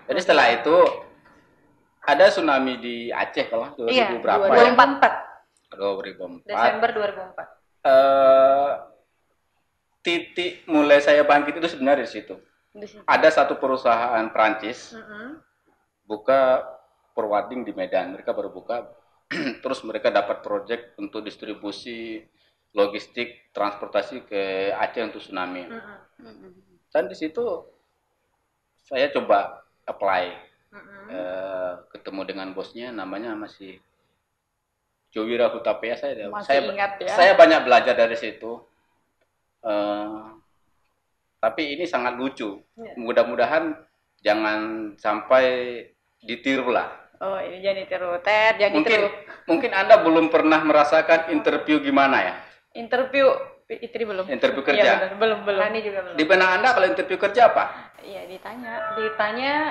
[SPEAKER 1] Jadi setelah itu ada tsunami di Aceh kalau 2000
[SPEAKER 3] iya,
[SPEAKER 1] berapa ya?
[SPEAKER 3] 2004.
[SPEAKER 1] 2004.
[SPEAKER 3] Desember 2004.
[SPEAKER 1] Titik mulai saya bangkit itu sebenarnya di situ. Ada satu perusahaan Prancis buka forwarding di Medan. Mereka baru buka, terus mereka dapat proyek untuk distribusi logistik transportasi ke Aceh untuk tsunami. Dan di situ saya coba apply, ketemu dengan bosnya, namanya masih Jowira Hutapea.
[SPEAKER 2] Masih ingat ya.
[SPEAKER 1] Saya banyak belajar dari situ. Tapi ini sangat lucu. Mudah-mudahan jangan sampai ditiru lah.
[SPEAKER 2] Oh ini jadi tiru, Ted, jadi tiru.
[SPEAKER 1] Mungkin Anda belum pernah merasakan interview gimana ya?
[SPEAKER 2] Interview istri belum?
[SPEAKER 1] Interview kerja.
[SPEAKER 2] Iya, benar. belum.
[SPEAKER 3] Rani juga belum.
[SPEAKER 1] Di benak Anda kalau interview kerja apa?
[SPEAKER 2] Iya ditanya.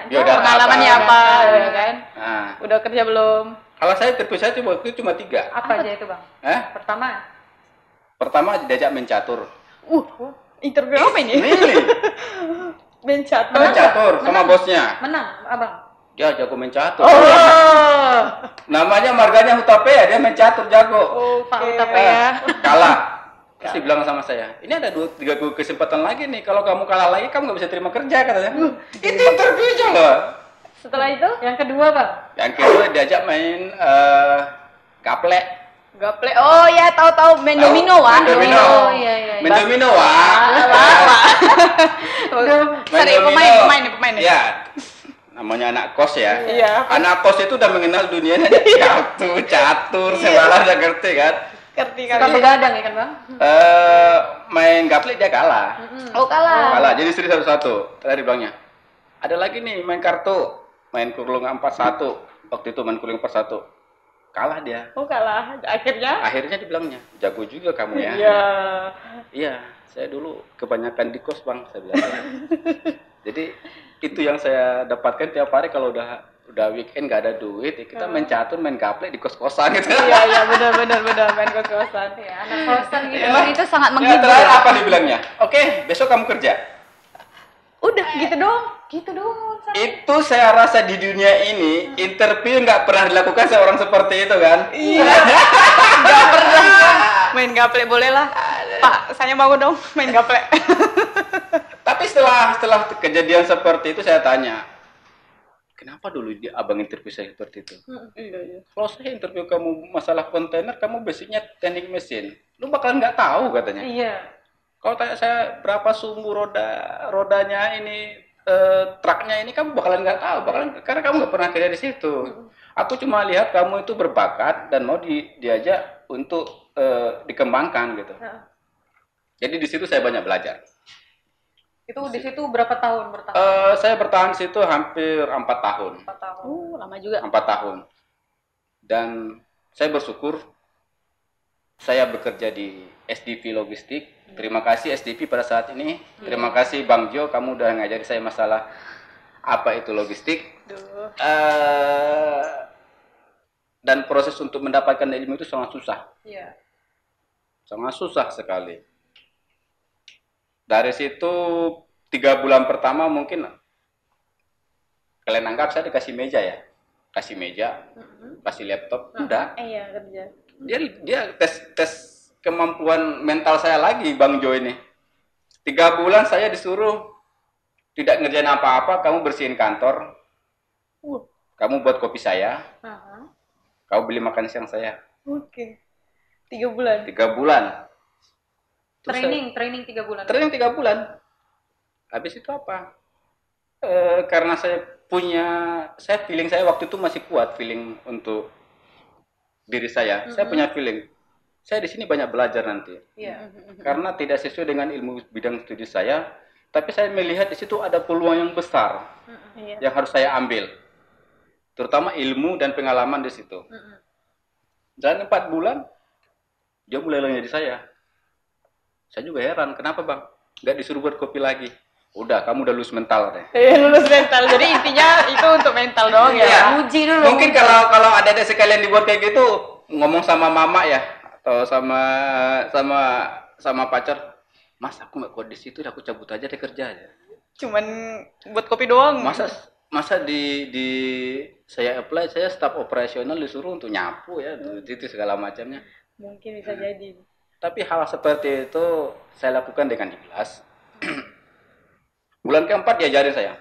[SPEAKER 1] Ya udah,
[SPEAKER 2] Pengalamannya apa, ya kan?
[SPEAKER 1] Nah,
[SPEAKER 2] Udah kerja belum?
[SPEAKER 1] kalau saya interview saya cuma 3.
[SPEAKER 3] Apa aja itu, Bang? Pertama,
[SPEAKER 1] Pertama diajak mencatur.
[SPEAKER 2] Interview apa ini?
[SPEAKER 1] Really?
[SPEAKER 2] Mencatur.
[SPEAKER 1] Mencatur sama bosnya.
[SPEAKER 3] menang, Abang.
[SPEAKER 1] Dia jago mencatur.
[SPEAKER 2] Oh.
[SPEAKER 1] Namanya marganya Hutapea, dia mencatur jago.
[SPEAKER 3] Pak Utapea.
[SPEAKER 1] Kalah. Terus dia bilang sama saya, ini ada 3 kesempatan lagi nih. Kalau kamu kalah lagi, kamu nggak bisa terima kerja katanya. Itu interviewnya loh.
[SPEAKER 2] Setelah itu?
[SPEAKER 3] Yang kedua, Bang.
[SPEAKER 1] Yang kedua diajak main gaplek.
[SPEAKER 2] Gaple. Oh ya, tahu main domino, Wak.
[SPEAKER 1] Main domino.
[SPEAKER 3] Oh, iya.
[SPEAKER 1] Main domino, Wak. Main
[SPEAKER 2] Sorry,
[SPEAKER 1] domino.
[SPEAKER 2] pemain.
[SPEAKER 1] Ya. Namanya anak kos ya.
[SPEAKER 2] Iya.
[SPEAKER 1] Anak kos itu udah mengenal dunianya kartu, catur, segala udah ngerti kan.
[SPEAKER 2] Ngerti
[SPEAKER 3] Suka
[SPEAKER 2] kali.
[SPEAKER 3] begadang ya kan, Bang?
[SPEAKER 1] Main gaplek dia kalah.
[SPEAKER 2] Oh kalah.
[SPEAKER 1] Kalah. Jadi seri 1-1. Tadi bilangnya. Ada lagi nih main kartu, main kurung 4-1. Waktu itu main kurung 4-1. Kalah dia.
[SPEAKER 2] Oh kalah.
[SPEAKER 1] Akhirnya dibilangnya, jago juga kamu ya.
[SPEAKER 2] Iya.
[SPEAKER 1] Iya, saya dulu kebanyakan di kos, Bang, saya bilang. Jadi itu yang saya dapatkan tiap hari kalau udah udah weekend nggak ada duit, ya kita main catur, main gaple di kos-kosan gitu.
[SPEAKER 2] Iya benar main kos-kosan.
[SPEAKER 3] Ya, anak kosan gitu.
[SPEAKER 2] Emang itu sangat
[SPEAKER 1] Ya,
[SPEAKER 2] menghibur.
[SPEAKER 1] terakhir apa dibilangnya? Oke, besok kamu kerja.
[SPEAKER 2] Udah gitu doang.
[SPEAKER 1] Itu saya rasa di dunia ini interview nggak pernah dilakukan seorang seperti itu kan?
[SPEAKER 2] Iya. Gak pernah. Main gaple boleh lah. Pak, saya mau dong main gaple.
[SPEAKER 1] Tapi setelah kejadian seperti itu saya tanya, kenapa dulu abang interview saya seperti itu? Iya. Kalau saya interview kamu masalah kontainer, kamu basicnya teknik mesin, lu bakal nggak tahu katanya.
[SPEAKER 3] Iya.
[SPEAKER 1] Kalau tanya saya berapa sumbu rodanya ini, truknya ini, kamu bakalan nggak tahu, karena kamu nggak pernah kerja di situ. Aku cuma lihat kamu itu berbakat dan mau diajak untuk dikembangkan gitu. Jadi di situ saya banyak belajar.
[SPEAKER 3] Itu di situ berapa tahun bertahan?
[SPEAKER 1] Saya bertahan di situ hampir 4 tahun.
[SPEAKER 3] 4 tahun.
[SPEAKER 2] Lama juga.
[SPEAKER 1] 4 tahun. Dan saya bersyukur saya bekerja di SDV Logistik. Terima kasih SDV pada saat ini. Terima kasih Bang Jo, kamu udah ngajari saya masalah apa itu logistik. Dan proses untuk mendapatkan ilmu itu sangat susah.
[SPEAKER 3] Iya.
[SPEAKER 1] Sangat susah sekali. Dari situ 3 bulan pertama mungkin kalian anggap saya dikasih meja ya, kasih meja, kasih laptop, udah.
[SPEAKER 3] Iya kerja.
[SPEAKER 1] Dia tes kemampuan mental saya lagi, Bang Jo ini. 3 bulan saya disuruh tidak ngerjain apa-apa, kamu bersihin kantor, kamu buat kopi saya, kamu beli makan siang saya.
[SPEAKER 3] Oke. 3 bulan.
[SPEAKER 1] 3 bulan. Terus
[SPEAKER 3] Training 3 bulan.
[SPEAKER 1] Training 3 bulan. Habis itu apa? Karena saya feeling saya waktu itu masih kuat, feeling untuk diri saya. Saya punya feeling, saya di sini banyak belajar nanti.
[SPEAKER 3] Iya.
[SPEAKER 1] Karena tidak sesuai dengan ilmu bidang studi saya, tapi saya melihat di situ ada peluang yang besar yang harus saya ambil. Terutama ilmu dan pengalaman di situ. Dan 4 bulan, dia mulai jadi saya. Saya juga heran, kenapa Bang? Nggak disuruh buat kopi lagi. Udah, kamu udah lulus mental deh.
[SPEAKER 2] Lulus mental. Jadi intinya itu untuk mental doang ya.
[SPEAKER 1] Iya.
[SPEAKER 3] Uji dulu.
[SPEAKER 1] Mungkin kalau ada sekalian dibuat kayak gitu, ngomong sama mama ya, atau sama pacar, Mas aku nggak kuat di situ, aku cabut aja deh kerja aja.
[SPEAKER 2] Cuman buat kopi doang.
[SPEAKER 1] Masa di saya apply, saya staf operasional disuruh untuk nyapu ya, itu segala macamnya.
[SPEAKER 2] Mungkin bisa jadi.
[SPEAKER 1] Tapi hal seperti itu saya lakukan dengan ikhlas. Bulan keempat diajarin saya.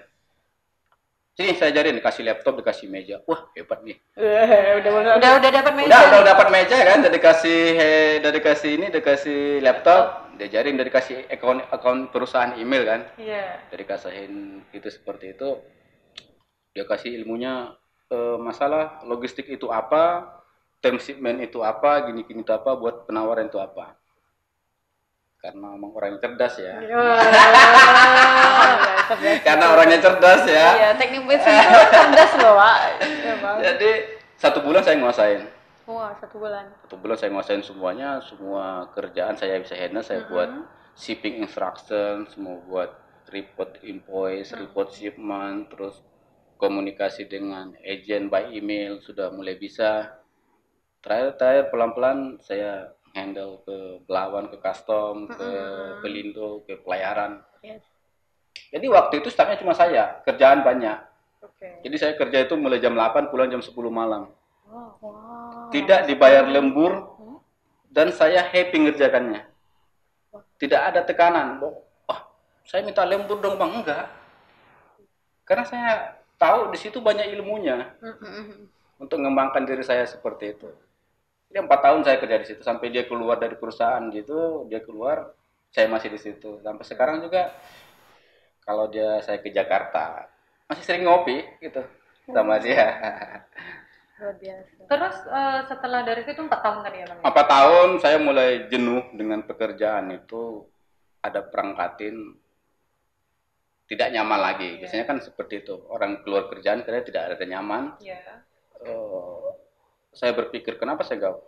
[SPEAKER 1] Sini saya ajarin, dikasih laptop, dikasih meja. Wah, hebat nih.
[SPEAKER 3] Udah dapat meja.
[SPEAKER 1] Udah dapat meja kan, udah dikasih laptop, diajarin, udah dikasih akun perusahaan email kan.
[SPEAKER 3] Iya.
[SPEAKER 1] Dari kasihin itu seperti itu. Dia kasih ilmunya masalah logistik itu apa, term shipment itu apa, gini-gini itu apa, buat penawaran itu apa. Karena emang orang yang cerdas ya. Karena orangnya cerdas ya.
[SPEAKER 2] Iya, teknik mesin itu cerdas loh, Pak.
[SPEAKER 1] Jadi 1 bulan saya nguasain.
[SPEAKER 2] Wah, 1 bulan.
[SPEAKER 1] 1 bulan saya nguasain semuanya, semua kerjaan saya bisa handle, saya buat shipping instruction, semua buat report invoice, report shipment, terus komunikasi dengan agent by email sudah mulai bisa. Terakhir pelan-pelan saya handle ke Belawan, ke custom, ke Pelindo, ke pelayaran.
[SPEAKER 2] Yes.
[SPEAKER 1] Jadi waktu itu staffnya cuma saya, kerjaan banyak.
[SPEAKER 3] Oke.
[SPEAKER 1] Jadi saya kerja itu mulai jam 8, pulang jam 10 malam.
[SPEAKER 2] Wow.
[SPEAKER 1] Tidak dibayar lembur, dan saya happy ngerjakannya. Tidak ada tekanan. Saya minta lembur dong Bang, enggak. Karena saya tahu di situ banyak ilmunya. Untuk mengembangkan diri saya seperti itu. Jadi 4 tahun saya kerja di situ sampai dia keluar dari perusahaan gitu, dia keluar, saya masih di situ. Sampai sekarang juga kalau saya ke Jakarta, masih sering ngopi gitu sama dia.
[SPEAKER 2] Luar biasa.
[SPEAKER 3] Terus setelah dari situ 4 tahun tadi ya Bang?
[SPEAKER 1] 4 tahun saya mulai jenuh dengan pekerjaan itu, ada perangkatin tidak nyaman lagi. Biasanya kan seperti itu, orang keluar kerjaan karena tidak ada nyaman.
[SPEAKER 3] Iya.
[SPEAKER 1] Saya berpikir kenapa saya nggak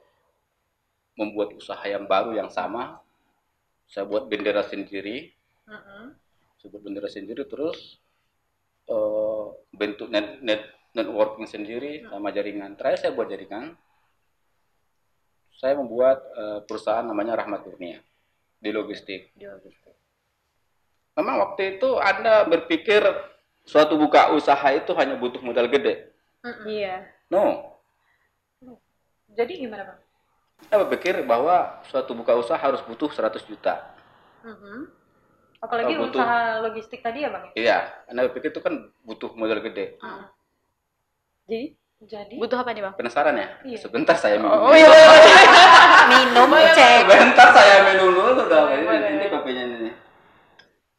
[SPEAKER 1] membuat usaha yang baru yang sama. Saya buat bendera sendiri, terus bentuk networking sendiri sama jaringan. Terakhir saya buat jaringan. Saya membuat perusahaan namanya Rahmat Kurnia di logistik. Memang waktu itu Anda berpikir suatu buka usaha itu hanya butuh modal gede.
[SPEAKER 2] Iya.
[SPEAKER 1] No.
[SPEAKER 3] Jadi gimana Bang?
[SPEAKER 1] Saya berpikir bahwa suatu buka usaha harus butuh 100 juta.
[SPEAKER 3] Apalagi
[SPEAKER 1] butuh.
[SPEAKER 3] usaha logistik tadi ya Bang?
[SPEAKER 1] Iya, Anda berpikir itu kan butuh modal gede.
[SPEAKER 3] Jadi
[SPEAKER 2] Butuh apa nih bang?
[SPEAKER 1] Penasaran ya?
[SPEAKER 3] Iya.
[SPEAKER 1] Sebentar saya minum.
[SPEAKER 2] iya.
[SPEAKER 3] minum cek.
[SPEAKER 1] Sebentar saya minum dulu dong. Ini kopinya ini.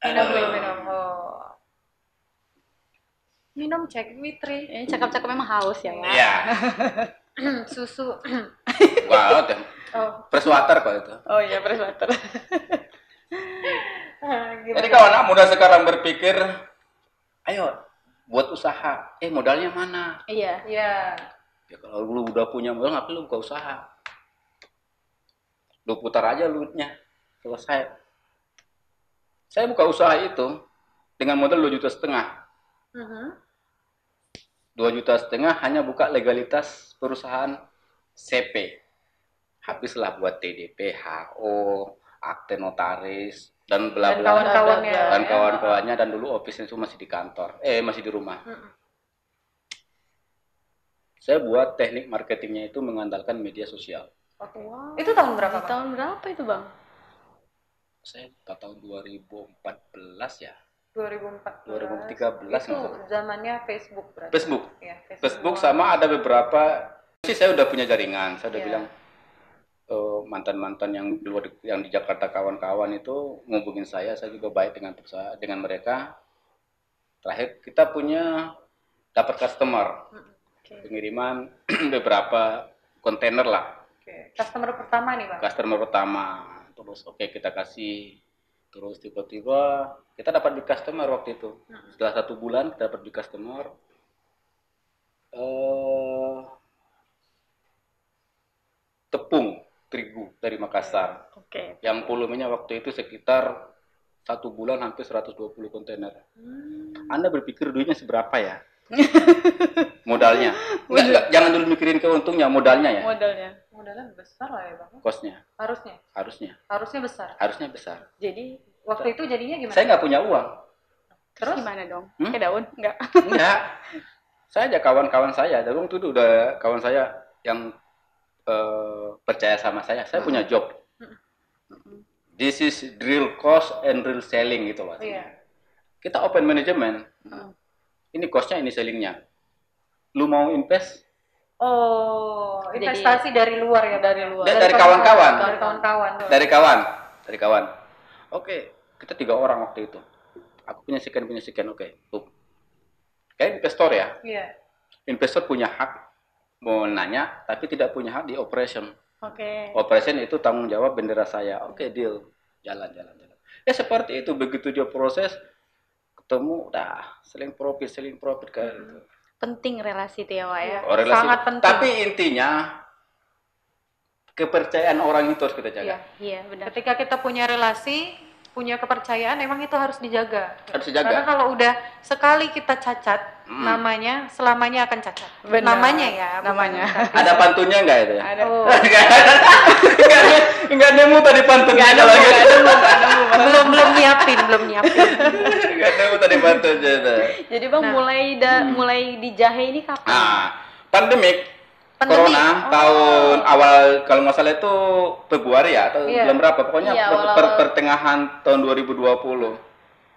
[SPEAKER 3] Minum. Oh. Minum cek Witri.
[SPEAKER 2] Ini cakap-cakap memang haus ya. Mas?
[SPEAKER 1] Iya.
[SPEAKER 3] Susu.
[SPEAKER 1] Wow,
[SPEAKER 3] Oh.
[SPEAKER 1] fresh water kok itu.
[SPEAKER 2] Oh iya, fresh water.
[SPEAKER 1] Jadi kalau anak muda sekarang berpikir, ayo buat usaha, modalnya mana?
[SPEAKER 2] Iya.
[SPEAKER 3] Iya.
[SPEAKER 1] Ya kalau lu udah punya modal, ngapain lu buka usaha? Lu putar aja duitnya, selesai. Saya buka usaha itu dengan modal 2,5 juta. 2,5 juta hanya buka legalitas perusahaan CP. Habislah buat TDP, HO, akte notaris, dan bla
[SPEAKER 3] Dan
[SPEAKER 1] bla
[SPEAKER 3] kawan-kawannya.
[SPEAKER 1] dan kawan-kawannya, dan dulu office itu masih di kantor, masih di rumah. Saya buat teknik marketingnya itu mengandalkan media sosial.
[SPEAKER 3] Oke. Itu tahun berapa Bang?
[SPEAKER 2] Tahun berapa itu bang?
[SPEAKER 1] Saya tahun 2014 ya,
[SPEAKER 3] 2014.
[SPEAKER 1] 2013
[SPEAKER 3] Itu
[SPEAKER 1] nggak?
[SPEAKER 3] zamannya Facebook berarti.
[SPEAKER 1] Facebook.
[SPEAKER 3] Ya,
[SPEAKER 1] Facebook sama ada beberapa sih saya udah punya jaringan. Saya udah
[SPEAKER 3] Iya.
[SPEAKER 1] bilang mantan-mantan yang di luar, yang di Jakarta, kawan-kawan itu ngubungin saya juga baik dengan mereka. Terakhir kita punya dapat customer, pengiriman beberapa kontainer lah.
[SPEAKER 3] Oke. Customer pertama nih Bang.
[SPEAKER 1] Customer pertama, terus kita kasih, terus tiba-tiba kita dapat di customer waktu itu. Setelah 1 bulan kita dapat di customer. Tepung terigu dari Makassar.
[SPEAKER 2] Oke.
[SPEAKER 1] Yang volumenya waktu itu sekitar 1 bulan hampir 120 kontainer. Anda berpikir duitnya seberapa ya? Modalnya. Enggak, jangan dulu mikirin keuntungnya, modalnya ya.
[SPEAKER 3] Modalnya besar lah ya Bang.
[SPEAKER 1] Kosnya.
[SPEAKER 3] Harusnya besar.
[SPEAKER 1] Harusnya besar.
[SPEAKER 3] Jadi waktu itu jadinya gimana?
[SPEAKER 1] Saya nggak punya uang.
[SPEAKER 2] Terus gimana dong? Kayak daun? Enggak.
[SPEAKER 1] Enggak. Saya aja kawan-kawan saya. Dari waktu itu udah kawan saya yang percaya sama saya. Saya punya job. This is real cost and real selling gitu loh.
[SPEAKER 3] Iya.
[SPEAKER 1] Kita open management. Ini costnya, ini sellingnya. Lu mau invest?
[SPEAKER 3] Oh, investasi dari luar ya? Dari luar.
[SPEAKER 1] Dari kawan-kawan.
[SPEAKER 3] Dari kawan.
[SPEAKER 1] Dari kawan. Oke, kita 3 orang waktu itu. Aku punya sekian, oke. Tuh. Kayak investor ya.
[SPEAKER 3] Iya.
[SPEAKER 1] Investor punya hak mau nanya, tapi tidak punya hak di operation.
[SPEAKER 2] Oke.
[SPEAKER 1] Operation itu tanggung jawab bendera saya. Oke, deal. Jalan. Ya seperti itu, begitu dia proses, ketemu, selling profit kayak gitu.
[SPEAKER 2] Penting relasi itu ya Wak ya.
[SPEAKER 1] Relasi.
[SPEAKER 3] Sangat penting.
[SPEAKER 1] Tapi intinya, kepercayaan orang itu harus kita jaga.
[SPEAKER 2] Iya benar.
[SPEAKER 3] Ketika kita punya relasi, punya kepercayaan, emang itu harus dijaga.
[SPEAKER 1] Harus dijaga.
[SPEAKER 3] Karena kalau udah sekali kita cacat, namanya selamanya akan cacat.
[SPEAKER 2] Benar.
[SPEAKER 3] Namanya ya.
[SPEAKER 2] Namanya.
[SPEAKER 1] Ada pantunnya nggak itu ya?
[SPEAKER 2] Ada.
[SPEAKER 3] Oh.
[SPEAKER 1] Nggak nemu tadi pantunnya.
[SPEAKER 3] belum nyiapin.
[SPEAKER 1] Nggak nemu tadi pantunnya.
[SPEAKER 2] Jadi bang mulai di Jahe ini kapan?
[SPEAKER 1] Pandemik.
[SPEAKER 3] Pandemi.
[SPEAKER 1] Corona tahun awal, kalau nggak salah itu Februari ya, atau
[SPEAKER 3] Iya.
[SPEAKER 1] bulan berapa? Pokoknya
[SPEAKER 2] Iya, awal-awal.
[SPEAKER 1] pertengahan tahun 2020.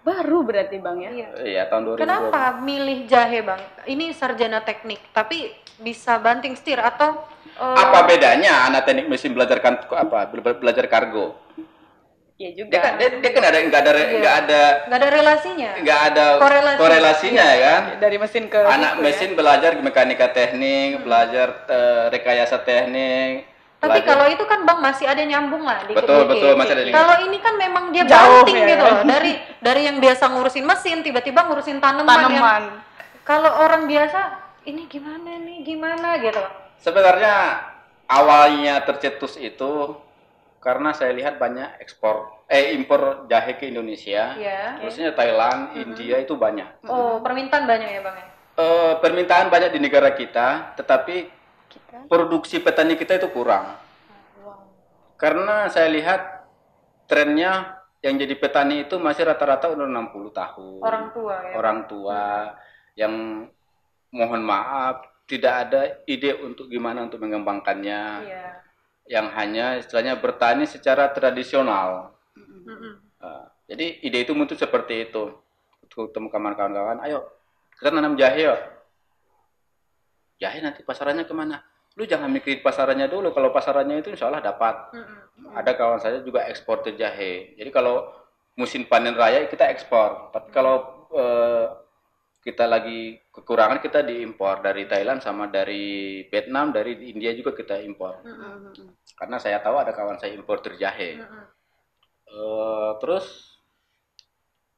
[SPEAKER 2] Baru berarti bang ya?
[SPEAKER 3] Iya.
[SPEAKER 1] Iya, tahun 2020.
[SPEAKER 3] Kenapa milih jahe Bang? Ini sarjana teknik, tapi bisa banting setir atau
[SPEAKER 1] Apa bedanya anak teknik mesin belajar kargo?
[SPEAKER 2] Iya juga.
[SPEAKER 1] Dia kan nggak ada
[SPEAKER 3] relasinya?
[SPEAKER 1] korelasinya ya kan?
[SPEAKER 2] Dari mesin ke
[SPEAKER 1] Anak
[SPEAKER 2] itu
[SPEAKER 1] mesin belajar mekanika teknik, belajar rekayasa teknik.
[SPEAKER 3] Tapi
[SPEAKER 1] belajar-
[SPEAKER 3] kalau itu kan Bang masih ada nyambung lah dikit-dikit.
[SPEAKER 1] Betul, masih ada nyambung.
[SPEAKER 3] Kalau ini kan memang dia
[SPEAKER 2] Jauh,
[SPEAKER 3] banting
[SPEAKER 2] ya.
[SPEAKER 3] gitu loh. Dari yang biasa ngurusin mesin tiba-tiba ngurusin tanaman. Kalau orang biasa ini gimana gitu.
[SPEAKER 1] Sebenarnya awalnya tercetus itu karena saya lihat banyak impor jahe ke Indonesia,
[SPEAKER 3] Iya.
[SPEAKER 1] khususnya Thailand, India itu banyak.
[SPEAKER 3] Oh, permintaan banyak ya Bang ya?
[SPEAKER 1] permintaan banyak di negara kita, tetapi produksi petani kita itu kurang. Karena saya lihat trennya yang jadi petani itu masih rata-rata umur 60 tahun.
[SPEAKER 3] Orang tua ya.
[SPEAKER 1] Orang tua yang mohon maaf tidak ada ide untuk gimana untuk mengembangkannya.
[SPEAKER 3] Iya.
[SPEAKER 1] Yang hanya istilahnya bertani secara tradisional. Jadi ide itu muncul seperti itu. Ketemu kawan-kawan, ayo kita nanam jahe yuk. Jahe nanti pasarannya kemana? Lu jangan mikirin pasarannya dulu. Kalau pasarannya itu insya Allah dapat. Ada kawan saya juga eksportir jahe. Jadi kalau musim panen raya kita ekspor. Tapi kalau kita lagi kekurangan kita diimpor dari Thailand sama dari Vietnam, dari India juga kita impor. Karena saya tahu ada kawan saya importir jahe. Terus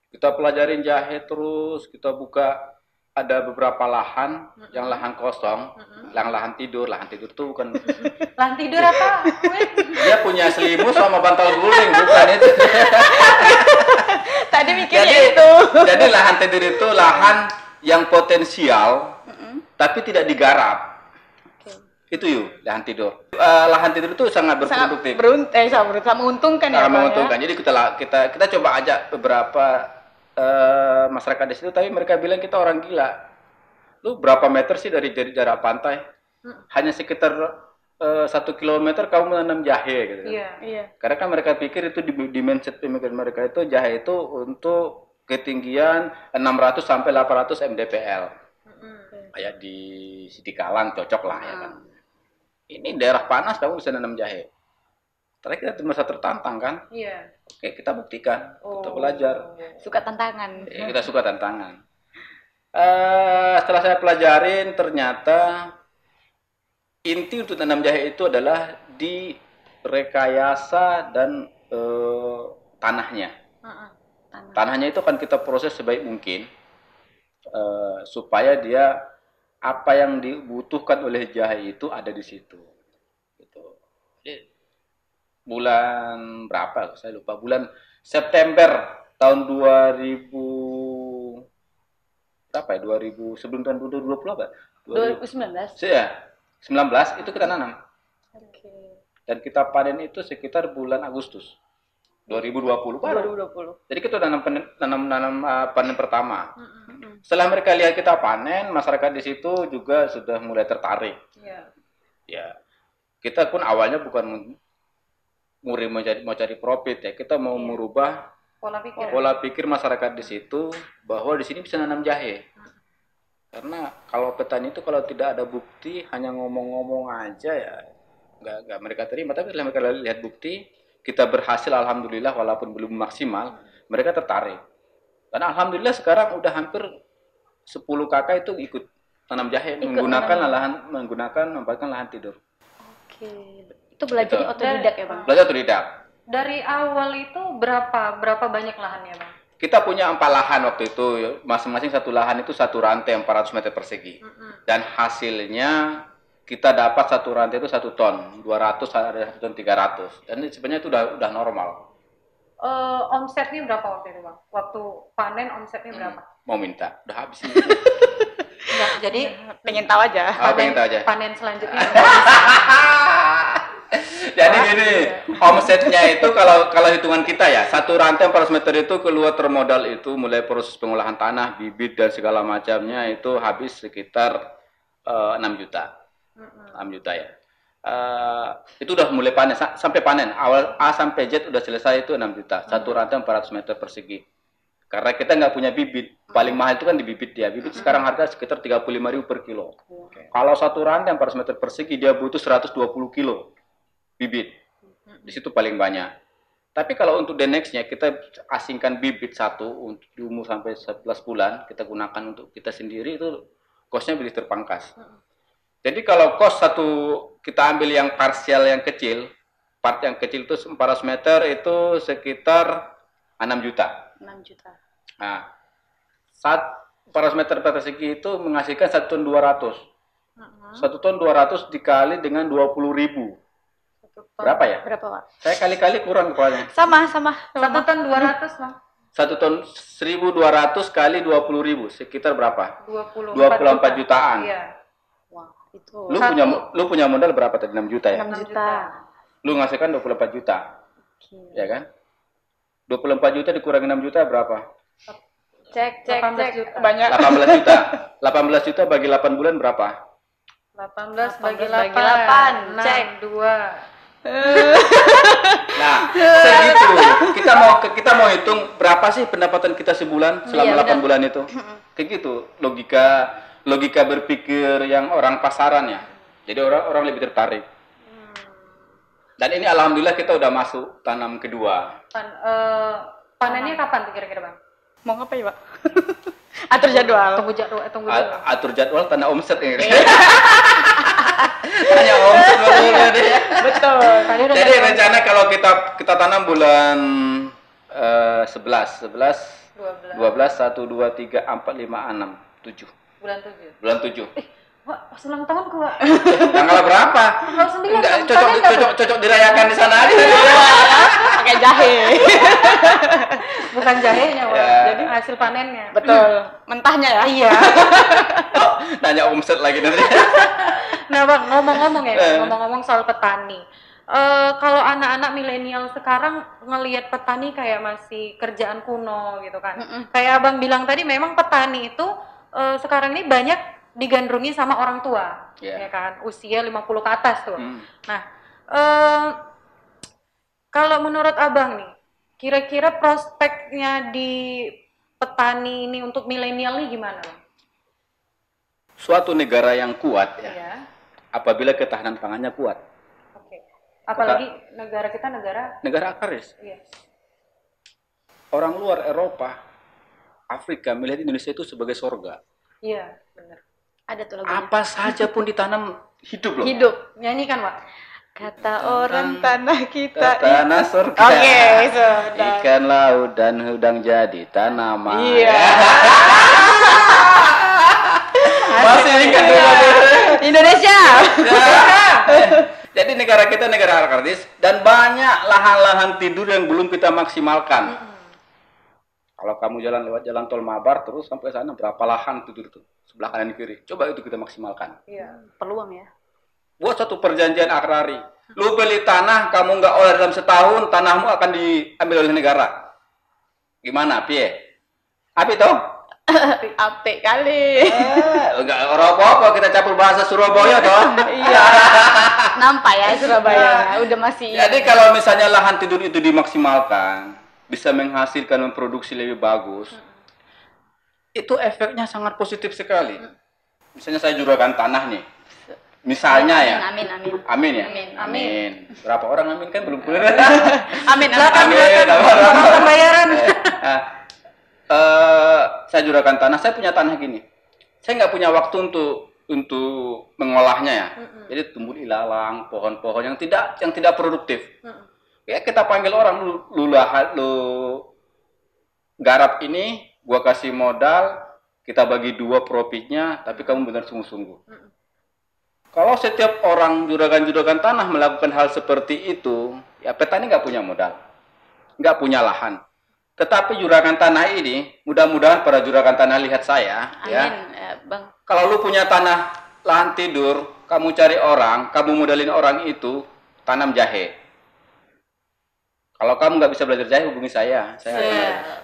[SPEAKER 1] kita pelajarin jahe terus, kita buka ada beberapa lahan yang lahan kosong, yang lahan tidur tuh bukan
[SPEAKER 3] Lahan tidur apa?
[SPEAKER 1] dia punya selimut sama bantal guling, bukan itu.
[SPEAKER 2] Tadi mikirnya
[SPEAKER 1] Jadi,
[SPEAKER 2] itu.
[SPEAKER 1] jadi lahan tidur itu lahan yang potensial, tapi tidak digarap. Itu yuk, lahan tidur. Lahan tidur itu sangat berproduktif.
[SPEAKER 2] Sangat menguntungkan ya,
[SPEAKER 1] Sangat
[SPEAKER 2] Bang,
[SPEAKER 1] menguntungkan.
[SPEAKER 2] ya?
[SPEAKER 1] Jadi kita coba ajak beberapa masyarakat di situ, tapi mereka bilang kita orang gila. Lu berapa meter sih dari jarak pantai? Hanya sekitar 1 kilometer kamu menanam jahe gitu.
[SPEAKER 3] Iya.
[SPEAKER 1] Karena kan mereka pikir itu di mindset pemikiran mereka itu jahe itu untuk ketinggian 600 sampai 800 mdpl. Kayak di Sidikalang cocok lah ya kan. Ini daerah panas kamu bisa nanam jahe. Terakhir kita merasa tertantang kan?
[SPEAKER 3] Iya.
[SPEAKER 1] Oke, kita buktikan, kita belajar.
[SPEAKER 2] Suka tantangan.
[SPEAKER 1] Kita suka tantangan. Setelah saya pelajarin, ternyata inti untuk tanam jahe itu adalah di rekayasa dan tanahnya. Tanahnya itu akan kita proses sebaik mungkin supaya dia apa yang dibutuhkan oleh jahe itu ada di situ. Gitu. Jadi, bulan berapa? Saya lupa. Bulan September tahun 2000 berapa ya? 2000 sebelum tahun 2020 apa?
[SPEAKER 2] 2019.
[SPEAKER 1] Ya, 19 itu kita nanam. Dan kita panen itu sekitar bulan Agustus 2020 baru.
[SPEAKER 2] 2020.
[SPEAKER 1] Jadi kita nanam panen pertama. Setelah mereka lihat kita panen, masyarakat di situ juga sudah mulai tertarik. Ya, kita pun awalnya bukan mau cari profit ya, kita mau merubah pola pikir masyarakat di situ bahwa di sini bisa nanam jahe. Karena kalau petani itu kalau tidak ada bukti hanya ngomong-ngomong aja ya nggak mereka terima. Tapi setelah mereka lihat bukti, kita berhasil alhamdulillah walaupun belum maksimal, mereka tertarik. Karena alhamdulillah sekarang udah hampir 10 kakak itu ikut tanam jahe menggunakan lahan tidur.
[SPEAKER 2] Itu belajarnya otodidak ya, Bang?
[SPEAKER 1] Belajar otodidak.
[SPEAKER 3] Dari awal itu berapa banyak lahannya, Bang?
[SPEAKER 1] Kita punya 4 lahan waktu itu, masing-masing satu lahan itu satu rantai 400 meter persegi. Dan hasilnya kita dapat satu rantai itu 1 ton, 200 ada 1 ton 300. Dan sebenarnya itu udah normal.
[SPEAKER 3] Omsetnya berapa waktu itu, Bang? Waktu panen omsetnya berapa?
[SPEAKER 1] Mau minta, udah habis.
[SPEAKER 3] Enggak, jadi
[SPEAKER 2] Pengen tahu aja.
[SPEAKER 1] Pengen tahu aja.
[SPEAKER 3] Panen selanjutnya.
[SPEAKER 1] Jadi gini, omsetnya itu kalau hitungan kita ya, satu rantai 400 meter itu keluar termodal itu mulai proses pengolahan tanah, bibit dan segala macamnya itu habis sekitar 6 juta. 6 juta ya. Itu udah mulai panen, sampai panen, awal A sampai Z udah selesai itu 6 juta. Satu rantai 400 meter persegi. Karena kita nggak punya bibit, paling mahal itu kan di bibit ya. Bibit sekarang harga sekitar 35.000 per kilo. Kalau satu rantai 400 meter persegi dia butuh 120 kilo bibit. Di situ paling banyak. Tapi kalau untuk the next-nya kita asingkan bibit satu untuk di umur sampai 11 bulan, kita gunakan untuk kita sendiri itu kosnya lebih terpangkas. Jadi kalau kos satu kita ambil yang parsial yang kecil, part yang kecil itu 400 meter itu sekitar 6 juta.
[SPEAKER 2] 6 juta.
[SPEAKER 1] Nah, 400 meter persegi itu menghasilkan 1 ton 200. 1 ton 200 dikali dengan 20.000. Berapa ya?
[SPEAKER 2] Berapa, Pak?
[SPEAKER 1] Saya kali-kali kurang kepalanya.
[SPEAKER 2] Sama.
[SPEAKER 3] 1 ton 200, Bang.
[SPEAKER 1] 1 ton 1.200 kali 20.000 sekitar berapa?
[SPEAKER 3] 24
[SPEAKER 1] jutaan.
[SPEAKER 3] Iya.
[SPEAKER 2] Wah, itu
[SPEAKER 1] Lu punya modal berapa tadi? 6 juta ya?
[SPEAKER 2] 6 juta.
[SPEAKER 1] Lu ngasihkan 24 juta.
[SPEAKER 2] Oke.
[SPEAKER 1] Ya kan? 24 juta dikurangi 6 juta berapa?
[SPEAKER 2] Cek
[SPEAKER 3] 18 juta.
[SPEAKER 2] Banyak.
[SPEAKER 1] 18 juta. 18 juta bagi 8 bulan berapa?
[SPEAKER 3] 18
[SPEAKER 2] bagi
[SPEAKER 3] bagi
[SPEAKER 2] 8.
[SPEAKER 3] 8.
[SPEAKER 2] Cek.
[SPEAKER 3] 2.
[SPEAKER 1] Nah, segitu. Kita mau hitung berapa sih pendapatan kita sebulan selama
[SPEAKER 2] Iya,
[SPEAKER 1] 8 bulan itu. Kayak gitu. Logika berpikir yang orang pasaran ya. Jadi orang lebih tertarik. Dan ini alhamdulillah kita udah masuk tanam kedua.
[SPEAKER 3] Panennya kapan tuh kira-kira, Bang?
[SPEAKER 2] Mau ngapain, Pak? Atur jadwal.
[SPEAKER 3] Tunggu jadwal.
[SPEAKER 1] Atur jadwal tanda omset ini. Tanya omset dulu deh.
[SPEAKER 2] Betul.
[SPEAKER 1] Jadi rencana kalau kita tanam bulan 11, 12, 1, 2, 3, 4, 5, 6, 7. Bulan 7.
[SPEAKER 3] Wah, pas ulang tahun ku, Wak.
[SPEAKER 1] Tanggal berapa?
[SPEAKER 3] Tanggal 9.
[SPEAKER 1] Enggak, cocok dirayakan di sana aja.
[SPEAKER 2] Pakai jahe.
[SPEAKER 3] Bukan jahenya, Wak.
[SPEAKER 1] Ya.
[SPEAKER 3] Jadi hasil panennya.
[SPEAKER 2] Betul. Mentahnya ya?
[SPEAKER 3] Iya.
[SPEAKER 1] Nanya omset lagi nanti.
[SPEAKER 3] Nah, Bang, ngomong-ngomong soal petani. Kalau anak-anak milenial sekarang ngelihat petani kayak masih kerjaan kuno gitu kan. Kayak Abang bilang tadi, memang petani itu sekarang ini banyak digandrungi sama orang tua, ya kan, usia 50 ke atas tuh. Nah, kalau menurut Abang nih, kira-kira prospeknya di petani ini untuk milenial nih gimana, Bang?
[SPEAKER 1] Suatu negara yang kuat ya,
[SPEAKER 3] Iya.
[SPEAKER 1] apabila ketahanan pangannya kuat.
[SPEAKER 3] Oke. Apalagi negara kita
[SPEAKER 1] Negara agraris.
[SPEAKER 3] Iya.
[SPEAKER 1] Orang luar Eropa, Afrika melihat Indonesia itu sebagai sorga.
[SPEAKER 3] Iya, benar.
[SPEAKER 2] Ada tuh lagunya.
[SPEAKER 1] Apa saja pun ditanam hidup loh.
[SPEAKER 2] Hidup.
[SPEAKER 3] Nyanyikan, Wak.
[SPEAKER 2] Kata orang tanah kita.
[SPEAKER 1] Tanah surga.
[SPEAKER 2] Oke, sudah.
[SPEAKER 1] Ikan laut dan udang jadi tanaman.
[SPEAKER 2] Iya.
[SPEAKER 1] Masih ingat
[SPEAKER 2] Indonesia.
[SPEAKER 1] Jadi negara kita negara agraris dan banyak lahan-lahan tidur yang belum kita maksimalkan. Kalau kamu jalan lewat jalan tol Mabar terus sampai sana berapa lahan tidur tuh sebelah kanan kiri. Coba itu kita maksimalkan.
[SPEAKER 3] Iya.
[SPEAKER 2] Peluang ya.
[SPEAKER 1] Buat satu perjanjian agrari. Lu beli tanah, kamu nggak olah dalam setahun, tanahmu akan diambil oleh negara. Gimana, Pie? Api toh?
[SPEAKER 2] Apik kali.
[SPEAKER 1] Enggak apa-apa, kita campur bahasa Surabaya toh.
[SPEAKER 2] Iya. Nampak ya Surabaya. Udah masih.
[SPEAKER 1] Jadi kalau misalnya lahan tidur itu dimaksimalkan, bisa menghasilkan memproduksi lebih bagus, itu efeknya sangat positif sekali. Misalnya saya juragan tanah nih. Misalnya ya.
[SPEAKER 2] Amin.
[SPEAKER 1] Amin ya?
[SPEAKER 2] Amin.
[SPEAKER 1] Berapa orang amin kan belum keluar.
[SPEAKER 2] Amin.
[SPEAKER 3] Silakan bayaran.
[SPEAKER 1] Saya juragan tanah, saya punya tanah gini. Saya nggak punya waktu untuk mengolahnya ya. Jadi tumbuh ilalang, pohon-pohon yang tidak produktif. Ya kita panggil orang, lu garap ini, gua kasih modal, kita bagi 2 profitnya, tapi kamu benar sungguh-sungguh. Kalau setiap orang juragan-juragan tanah melakukan hal seperti itu, ya petani nggak punya modal, nggak punya lahan. Tetapi juragan tanah ini, mudah-mudahan para juragan tanah lihat saya,
[SPEAKER 2] Amin, ya, Bang.
[SPEAKER 1] Kalau lu punya tanah lahan tidur, kamu cari orang, kamu modalin orang itu tanam jahe. Kalau kamu nggak bisa belajar jahe, hubungi saya.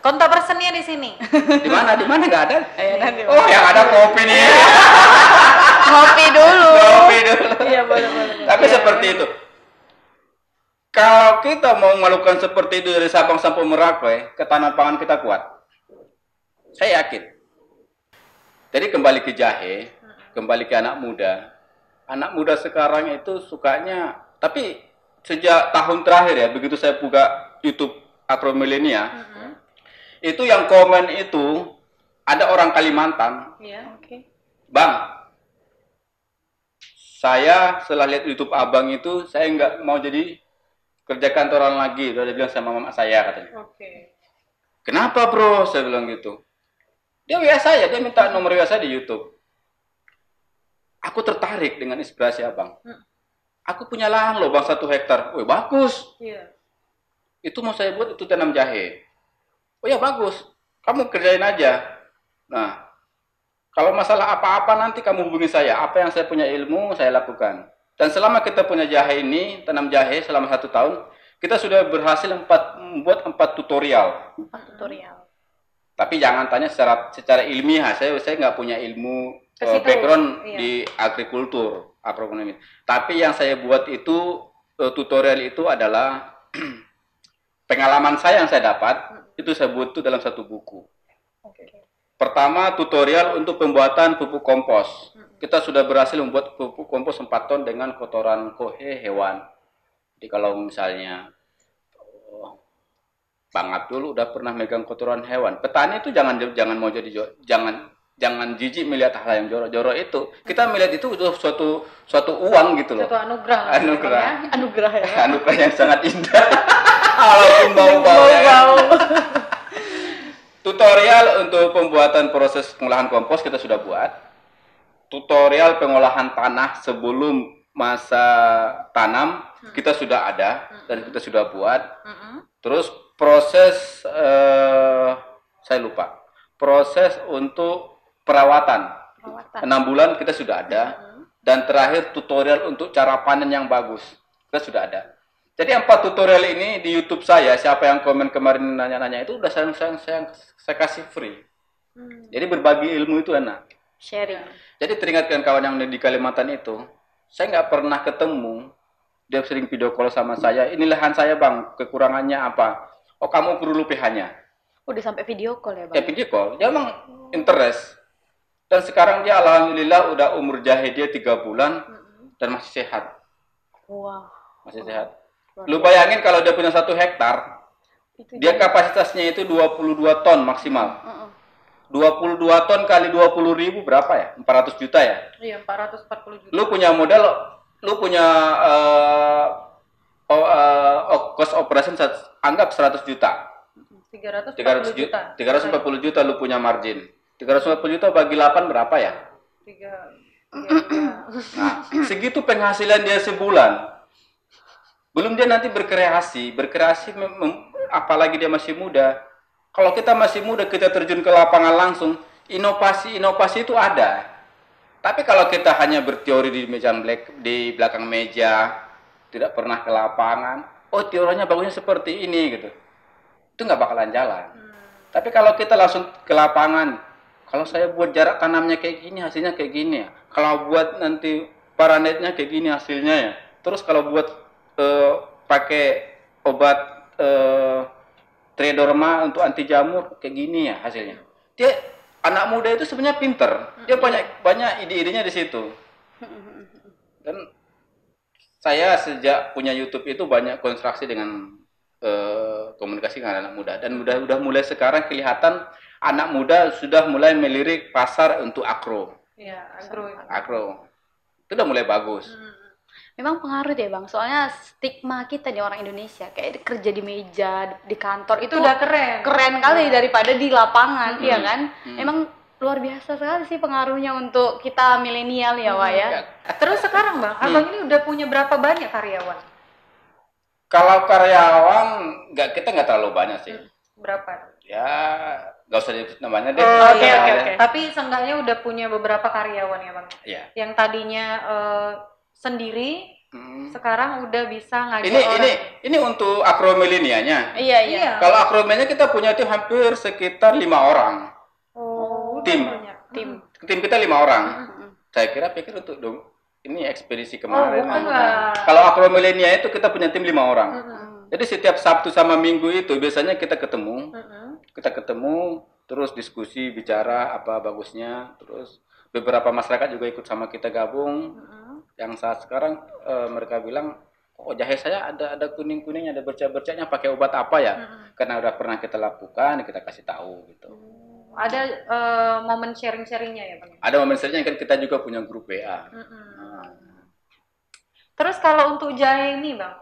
[SPEAKER 3] Kontak personnya di sini.
[SPEAKER 1] Di mana? Di mana nggak ada?
[SPEAKER 2] Nanti,
[SPEAKER 1] Oh, yang ada kopi nih.
[SPEAKER 2] ngopi dulu.
[SPEAKER 1] Kopi dulu.
[SPEAKER 2] Iya, boleh.
[SPEAKER 1] Tapi seperti itu. Kalau kita mau melakukan seperti itu dari Sabang sampai Merauke, ketahanan pangan kita kuat. Saya yakin. Jadi kembali ke jahe, kembali ke anak muda. Anak muda sekarang itu sukanya, tapi sejak tahun terakhir ya, begitu saya buka YouTube Agro Milenia, itu yang komen itu ada orang Kalimantan.
[SPEAKER 3] Iya.
[SPEAKER 2] Oke.
[SPEAKER 1] Bang, saya setelah lihat YouTube abang itu, saya nggak mau jadi kerja kantoran lagi. Udah bilang sama mama saya katanya.
[SPEAKER 3] Oke.
[SPEAKER 1] Kenapa bro? Saya bilang gitu. Dia WA saya, dia minta nomor WA saya di YouTube. Aku tertarik dengan inspirasi abang. Aku punya lahan loh bang 1 hektar. Wih bagus.
[SPEAKER 3] Iya.
[SPEAKER 1] Itu mau saya buat itu tanam jahe. Oh ya bagus, kamu kerjain aja. Nah, kalau masalah apa-apa nanti kamu hubungi saya. Apa yang saya punya ilmu, saya lakukan. Dan selama kita punya jahe ini, tanam jahe selama 1 tahun, kita sudah berhasil membuat 4 tutorial.
[SPEAKER 2] 4 tutorial.
[SPEAKER 1] Tapi jangan tanya secara ilmiah. Saya nggak punya ilmu background di agrikultur, agronomi. Tapi yang saya buat itu, tutorial itu adalah pengalaman saya yang saya dapat, itu saya buat itu dalam 1 buku. Pertama, tutorial untuk pembuatan pupuk kompos. Kita sudah berhasil membuat pupuk kompos 4 ton dengan kotoran kohe hewan. Jadi kalau misalnya Bang Abdul udah pernah megang kotoran hewan, petani itu jangan mau jadi jangan jijik melihat hal yang jorok-jorok itu. Kita melihat itu suatu uang gitu loh.
[SPEAKER 3] Suatu anugerah.
[SPEAKER 2] Anugerah ya.
[SPEAKER 1] Anugerah yang sangat indah. Walaupun bau-bau. Tutorial untuk pembuatan proses pengolahan kompos kita sudah buat. Tutorial pengolahan tanah sebelum masa tanam kita sudah ada dan kita sudah buat. Terus proses saya lupa. Proses untuk perawatan. 6 bulan kita sudah ada. Dan terakhir tutorial untuk cara panen yang bagus. Kita sudah ada. Jadi 4 tutorial ini di YouTube saya, siapa yang komen kemarin nanya-nanya itu udah saya kasih free. Jadi berbagi ilmu itu enak.
[SPEAKER 2] Sharing.
[SPEAKER 1] Jadi teringatkan kawan yang di Kalimantan itu, saya nggak pernah ketemu, dia sering video call sama saya, ini lahan saya bang, kekurangannya apa? Oh kamu perlu pH-nya.
[SPEAKER 2] Udah sampai video call ya bang?
[SPEAKER 1] Ya video call, dia emang interest. Dan sekarang dia alhamdulillah udah umur jahe dia 3 bulan dan masih sehat.
[SPEAKER 2] Wah.
[SPEAKER 1] Masih sehat. Lu bayangin kalau dia punya 1 hektar, dia kapasitasnya itu 22 ton maksimal. 22 ton kali 20.000 berapa ya? 400 juta ya?
[SPEAKER 3] Iya, 440 juta.
[SPEAKER 1] Lu punya modal, lu punya cost operation anggap 100 juta.
[SPEAKER 3] 340 juta.
[SPEAKER 1] 340 juta lu punya margin. 340 juta bagi 8 berapa ya?
[SPEAKER 3] 3.
[SPEAKER 1] Nah, segitu penghasilan dia sebulan. Belum dia nanti berkreasi apalagi dia masih muda. Kalau kita masih muda, kita terjun ke lapangan langsung, inovasi itu ada. Tapi kalau kita hanya berteori di belakang meja, tidak pernah ke lapangan, oh teorinya bagusnya seperti ini gitu, itu nggak bakalan jalan. Tapi kalau kita langsung ke lapangan, kalau saya buat jarak tanamnya kayak gini, hasilnya kayak gini ya. Kalau buat nanti paranetnya kayak gini hasilnya ya. Terus kalau buat pakai obat Tridorma untuk anti jamur kayak gini ya hasilnya. Dia anak muda itu sebenarnya pinter. Dia banyak ide-idenya di situ. Dan saya sejak punya YouTube itu banyak konstruksi dengan komunikasi dengan anak muda dan udah mulai sekarang kelihatan anak muda sudah mulai melirik pasar untuk agro.
[SPEAKER 3] Iya, agro.
[SPEAKER 1] Agro. Itu udah mulai bagus.
[SPEAKER 2] Memang pengaruh deh bang, soalnya stigma kita nih orang Indonesia kayak kerja di meja di kantor itu
[SPEAKER 3] udah keren
[SPEAKER 2] kali daripada di lapangan, iya kan? Emang luar biasa sekali sih pengaruhnya untuk kita milenial ya Wak ya.
[SPEAKER 3] Terus sekarang bang, abang ini udah punya berapa banyak karyawan?
[SPEAKER 1] Kalau karyawan kita nggak terlalu banyak sih.
[SPEAKER 3] Berapa?
[SPEAKER 1] Ya nggak usah disebut namanya deh.
[SPEAKER 3] Oke. Tapi seenggaknya udah punya beberapa karyawan ya bang.
[SPEAKER 1] Iya.
[SPEAKER 3] Yang tadinya sendiri sekarang udah bisa ngajak orang.
[SPEAKER 1] Ini untuk akromilenianya.
[SPEAKER 2] Iya.
[SPEAKER 1] Kalau akromilenia kita punya tim hampir sekitar 5 orang. Tim kita 5 orang. Saya pikir untuk ini ekspedisi kemarin. Kalau akromilenia itu kita punya tim 5 orang. Jadi setiap Sabtu sama Minggu itu biasanya kita ketemu. Kita ketemu terus diskusi, bicara apa bagusnya, terus beberapa masyarakat juga ikut sama kita gabung. Yang saat sekarang mereka bilang, oh jahe saya ada kuning-kuningnya, ada bercak-bercaknya, pakai obat apa ya? Karena udah pernah kita lakukan, kita kasih tahu gitu.
[SPEAKER 3] Ada momen sharing-sharingnya ya bang?
[SPEAKER 1] Ada momen sharingnya, kan kita juga punya grup WA.
[SPEAKER 3] Terus kalau untuk jahe ini bang,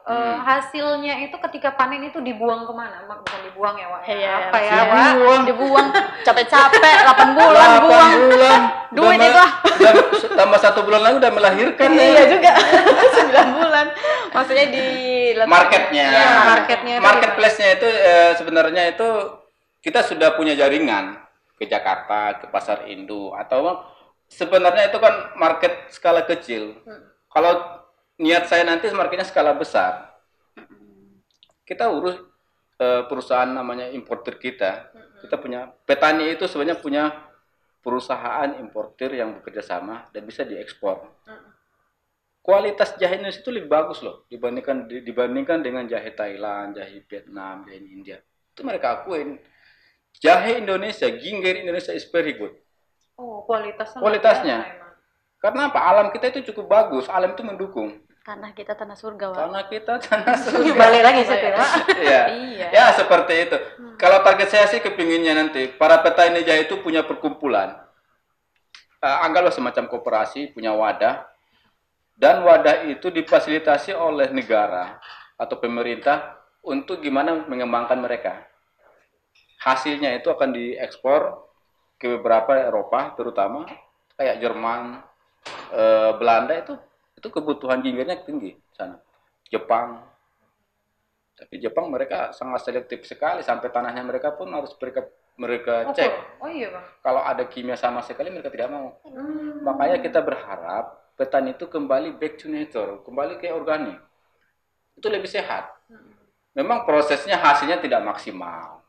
[SPEAKER 3] hasilnya itu ketika panen itu dibuang kemana? Bukan dibuang ya Wak? Apa ya Wak?
[SPEAKER 2] Dibuang capek-capek 8 bulan buang. Duit itu lah.
[SPEAKER 1] Tambah 1 bulan lagi udah melahirkan.
[SPEAKER 2] Iya juga. 9 bulan. Maksudnya di
[SPEAKER 1] marketnya.
[SPEAKER 3] Ya, marketnya.
[SPEAKER 1] Marketplace-nya itu sebenarnya itu kita sudah punya jaringan ke Jakarta, ke Pasar Indo, atau sebenarnya itu kan market skala kecil. Kalau niat saya nanti marketnya skala besar, kita urus perusahaan namanya importer kita. Kita punya petani itu sebenarnya punya perusahaan importer yang bekerja sama dan bisa diekspor. Kualitas jahe Indonesia itu lebih bagus loh dibandingkan dengan jahe Thailand, jahe Vietnam, jahe India. Itu mereka akuin. Jahe Indonesia, ginger Indonesia is very good.
[SPEAKER 3] Oh, kualitasnya.
[SPEAKER 1] Kualitasnya. Karena apa? Alam kita itu cukup bagus, alam itu mendukung.
[SPEAKER 2] Tanah kita tanah surga, Wak.
[SPEAKER 1] Tanah kita tanah surga.
[SPEAKER 3] Balik lagi situ ya.
[SPEAKER 1] Iya.
[SPEAKER 2] Iya.
[SPEAKER 1] Ya seperti itu. Kalau target saya sih kepinginnya nanti para petani jahe itu punya perkumpulan. Anggaplah semacam koperasi, punya wadah. Dan wadah itu difasilitasi oleh negara atau pemerintah untuk gimana mengembangkan mereka. Hasilnya itu akan diekspor ke beberapa Eropa, terutama kayak Jerman, Belanda itu kebutuhan gingernya tinggi sana. Jepang. Tapi Jepang mereka sangat selektif sekali, sampai tanahnya mereka pun harus mereka cek.
[SPEAKER 3] Oh iya, Bang.
[SPEAKER 1] Kalau ada kimia sama sekali mereka tidak mau. Makanya kita berharap petani itu kembali back to nature, kembali ke organik. Itu lebih sehat. Memang prosesnya hasilnya tidak maksimal.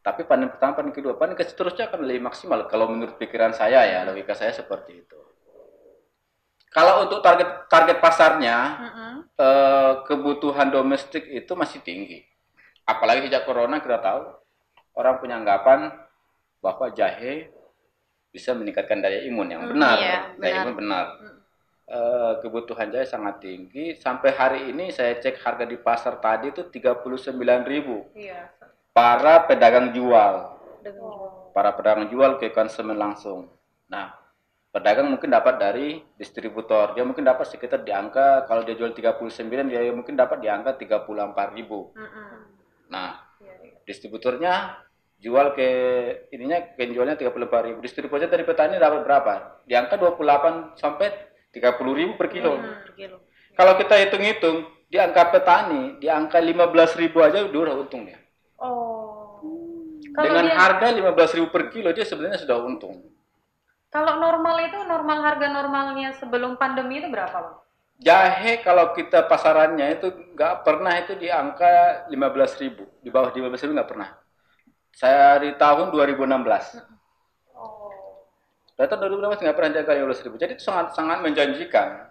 [SPEAKER 1] Tapi panen pertama, panen kedua, panen seterusnya akan lebih maksimal. Kalau menurut pikiran saya ya, logika saya seperti itu. Kalau untuk target pasarnya, kebutuhan domestik itu masih tinggi. Apalagi sejak corona kita tahu, orang punya anggapan bahwa jahe bisa meningkatkan daya imun yang benar.
[SPEAKER 2] Iya,
[SPEAKER 1] Daya imun benar. Kebutuhan jahe sangat tinggi. Sampai hari ini saya cek harga di pasar tadi itu 39.000.
[SPEAKER 3] Iya.
[SPEAKER 1] Para pedagang jual. Para pedagang jual ke konsumen langsung. Nah, pedagang mungkin dapat dari distributor. Dia mungkin dapat sekitar di angka, kalau dia jual 39, dia mungkin dapat di angka 34.000. Nah, distributornya jual ke jualnya 34.000. Distributornya dari petani dapat berapa? Di angka 28 sampai 30.000 per kilo. Kalau kita hitung-hitung, di angka petani, di angka 15.000 aja udah untung ya.
[SPEAKER 3] Oh.
[SPEAKER 1] Dengan harga 15.000 per kilo, dia sebenarnya sudah untung.
[SPEAKER 3] Kalau normal itu, harga normalnya sebelum pandemi itu berapa, Bang?
[SPEAKER 1] Jahe kalau kita pasarannya itu nggak pernah itu di angka 15.000. Di bawah 15.000 nggak pernah. Saya di tahun 2016. Data 2016 nggak pernah jaga 15.000. Jadi itu sangat menjanjikan.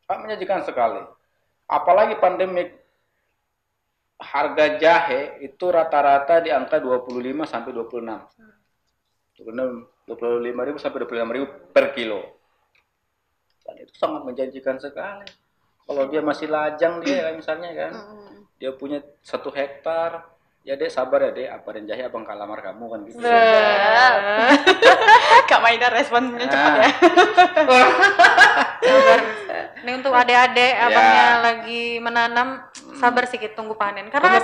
[SPEAKER 1] Sangat menjanjikan sekali. Apalagi pandemik, harga jahe itu rata-rata di angka 25 sampai 26. 25.000 sampai 26.000 per kilo. Dan itu sangat menjanjikan sekali. Kalau dia masih lajang dia misalnya kan, dia punya 1 hektar, ya dek sabar ya dek, aparin jahe abang kalamar kamu kan gitu.
[SPEAKER 2] Kak Maida responnya cepat ya.
[SPEAKER 3] Ini untuk adik-adik abangnya lagi menanam, sabar sedikit tunggu panen. Karena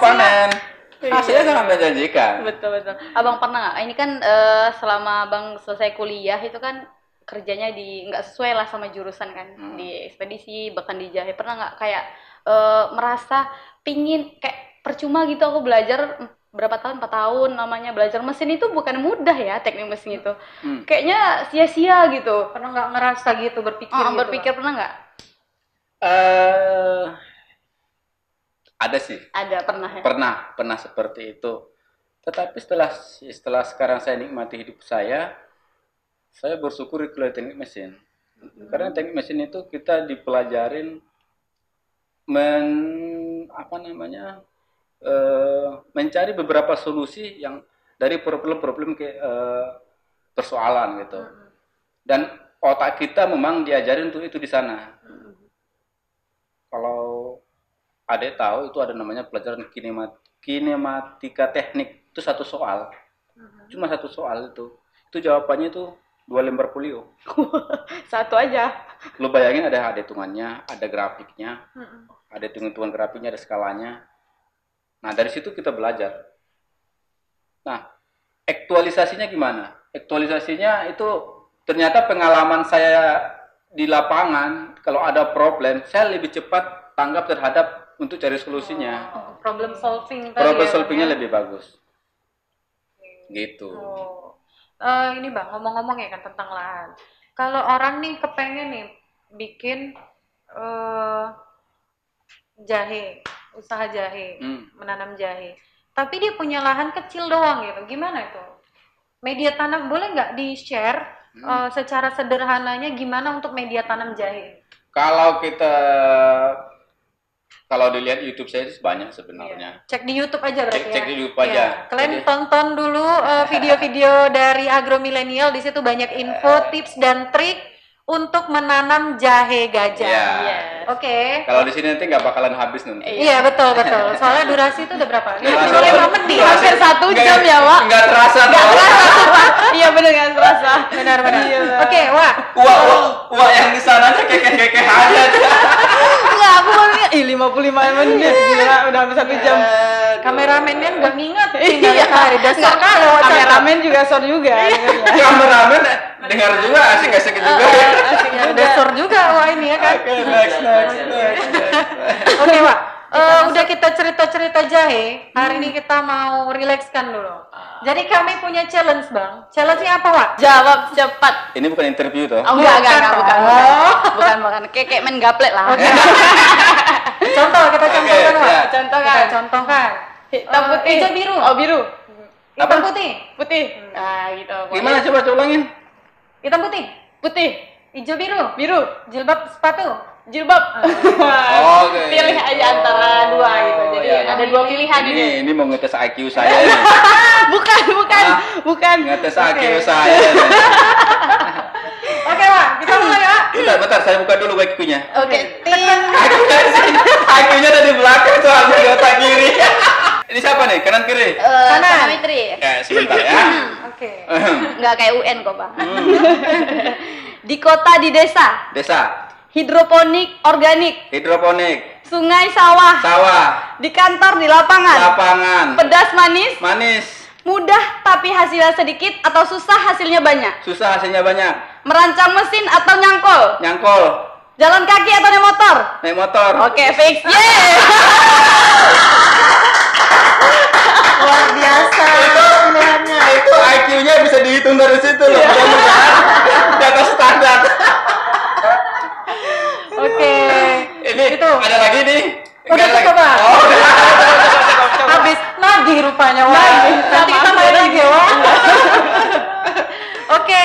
[SPEAKER 1] hasilnya sangat menjanjikan.
[SPEAKER 2] Betul. Abang pernah nggak? Ini kan selama abang selesai kuliah itu kan kerjanya nggak sesuai lah sama jurusan kan, di ekspedisi bahkan di jahe. Pernah nggak kayak merasa pingin kayak percuma gitu aku belajar berapa tahun, 4 tahun namanya belajar mesin itu bukan mudah ya, teknik mesin itu. Kayaknya sia-sia gitu.
[SPEAKER 3] pernah nggak ngerasa gitu berpikir?
[SPEAKER 2] Pernah nggak?
[SPEAKER 1] Ada sih.
[SPEAKER 2] Ada, pernah ya?
[SPEAKER 1] Pernah seperti itu. Tetapi setelah sekarang saya nikmati hidup saya bersyukur kuliah teknik mesin. Karena teknik mesin itu kita dipelajarin mencari beberapa solusi yang dari problem-problem persoalan gitu. Dan otak kita memang diajarin untuk itu di sana. Kalau Adek tahu itu ada namanya pelajaran kinematika teknik, itu 1 soal. Cuma 1 soal itu. Itu jawabannya itu 2 lembar folio.
[SPEAKER 2] 1 aja.
[SPEAKER 1] Lo bayangin ada hitungannya, ada grafiknya, ada hitungan grafiknya, ada skalanya. Nah, dari situ kita belajar. Nah, aktualisasinya gimana? Aktualisasinya itu ternyata pengalaman saya di lapangan, kalau ada problem, saya lebih cepat tanggap terhadap untuk cari solusinya.
[SPEAKER 3] Problem solving tadi.
[SPEAKER 1] Problem solvingnya lebih bagus. gitu.
[SPEAKER 3] Oh. Ini Bang, ngomong-ngomong ya kan tentang lahan. Kalau orang nih kepengen nih bikin jahe, usaha jahe, menanam jahe. Tapi dia punya lahan kecil doang gitu. Gimana itu? Media tanam boleh nggak di-share secara sederhananya gimana untuk media tanam jahe?
[SPEAKER 1] Kalau dilihat YouTube saya itu banyak sebenarnya.
[SPEAKER 3] Cek di YouTube aja berarti
[SPEAKER 1] Cek di YouTube aja.
[SPEAKER 3] Kalian tonton dulu video-video dari Agro Milenial, di situ banyak info, tips dan trik untuk menanam jahe gajah.
[SPEAKER 1] Iya.
[SPEAKER 3] Oke.
[SPEAKER 1] Kalau di sini nanti nggak bakalan habis nanti.
[SPEAKER 3] Iya betul. Soalnya durasi itu udah berapa? 55
[SPEAKER 1] Durasi-
[SPEAKER 3] menit.
[SPEAKER 2] Hampir 1 jam ya, Wak.
[SPEAKER 1] Nggak terasa.
[SPEAKER 2] Iya bener nggak terasa.
[SPEAKER 3] Benar. Oke, Wak.
[SPEAKER 1] Wah yang di sananya kekeh-kekeh aja.
[SPEAKER 2] Enggak, aku baru ingat. 55 menit. Gila, udah hampir 1 jam.
[SPEAKER 3] Kameramennya nggak nginget. Hari dasar kali Wak.
[SPEAKER 2] Kameramen juga sor juga.
[SPEAKER 1] Kameramen dengar juga asik-asik juga.
[SPEAKER 3] Dasar juga Wak ini ya kan.
[SPEAKER 1] Oke, next.
[SPEAKER 3] Oke, Wak. Udah kita cerita-cerita jahe, hari ini kita mau rilekskan dulu. Jadi kami punya challenge, Bang. Challenge-nya apa, Wak?
[SPEAKER 2] Jawab cepat.
[SPEAKER 1] Ini bukan interview toh.
[SPEAKER 2] Oh, enggak, bukan. Kayak main gaplet lah.
[SPEAKER 3] Contoh, kita contohkan, Wak.
[SPEAKER 1] ya.
[SPEAKER 3] Kita contohkan.
[SPEAKER 2] Hitam putih.
[SPEAKER 3] Hijau biru.
[SPEAKER 2] Oh, biru.
[SPEAKER 3] Hitam putih.
[SPEAKER 2] Putih. Nah, gitu.
[SPEAKER 1] Gimana coba ulangin?
[SPEAKER 3] Hitam putih.
[SPEAKER 2] Putih.
[SPEAKER 3] Hijau biru.
[SPEAKER 2] Biru.
[SPEAKER 3] Jilbab sepatu.
[SPEAKER 2] Jilbab.
[SPEAKER 1] Oke.
[SPEAKER 2] Pilih aja antara dua gitu. Jadi
[SPEAKER 1] iya.
[SPEAKER 2] ada dua pilihan gitu.
[SPEAKER 1] Ini mau ngetes IQ saya nih.
[SPEAKER 2] Bukan.
[SPEAKER 1] Ngetes IQ saya nih.
[SPEAKER 3] Oke, Wak. Kita mulai, Wak.
[SPEAKER 1] Bentar, saya buka dulu IQ-nya.
[SPEAKER 2] Oke. Ting.
[SPEAKER 1] IQ-nya ada di belakang tuh, ambil di otak kiri. Ini siapa nih? Kanan kiri?
[SPEAKER 3] Kanan.
[SPEAKER 2] Mitri.
[SPEAKER 1] Ya, sebentar ya.
[SPEAKER 3] Oke.
[SPEAKER 2] Enggak kayak UN kok, Bang. Di kota, di desa.
[SPEAKER 1] Desa,
[SPEAKER 2] Hidroponik, organik.
[SPEAKER 1] hidroponik,
[SPEAKER 2] Sungai, sawah.
[SPEAKER 1] sawah,
[SPEAKER 2] Di kantor, di lapangan.
[SPEAKER 1] lapangan,
[SPEAKER 2] Pedas, manis.
[SPEAKER 1] manis,
[SPEAKER 2] Mudah tapi hasilnya sedikit atau susah hasilnya banyak.
[SPEAKER 1] susah hasilnya banyak,
[SPEAKER 2] Merancang mesin atau nyangkol.
[SPEAKER 1] nyangkol,
[SPEAKER 2] Jalan kaki atau naik motor.
[SPEAKER 1] naik motor.
[SPEAKER 2] Oke, fix. Yeay.
[SPEAKER 3] Luar biasa pilihannya.
[SPEAKER 1] Itu IQ-nya bisa dihitung dari situ loh. Mudah-mudahan di atas standar.
[SPEAKER 3] Oke.
[SPEAKER 1] Ini
[SPEAKER 3] Itu.
[SPEAKER 1] ada lagi nih.
[SPEAKER 3] Udah
[SPEAKER 1] Nggak
[SPEAKER 3] cukup,
[SPEAKER 1] lagi.
[SPEAKER 3] Bang.
[SPEAKER 1] Oh, udah.
[SPEAKER 3] Habis nagih rupanya, Wak. Nanti kita main lagi, Wak. Oke,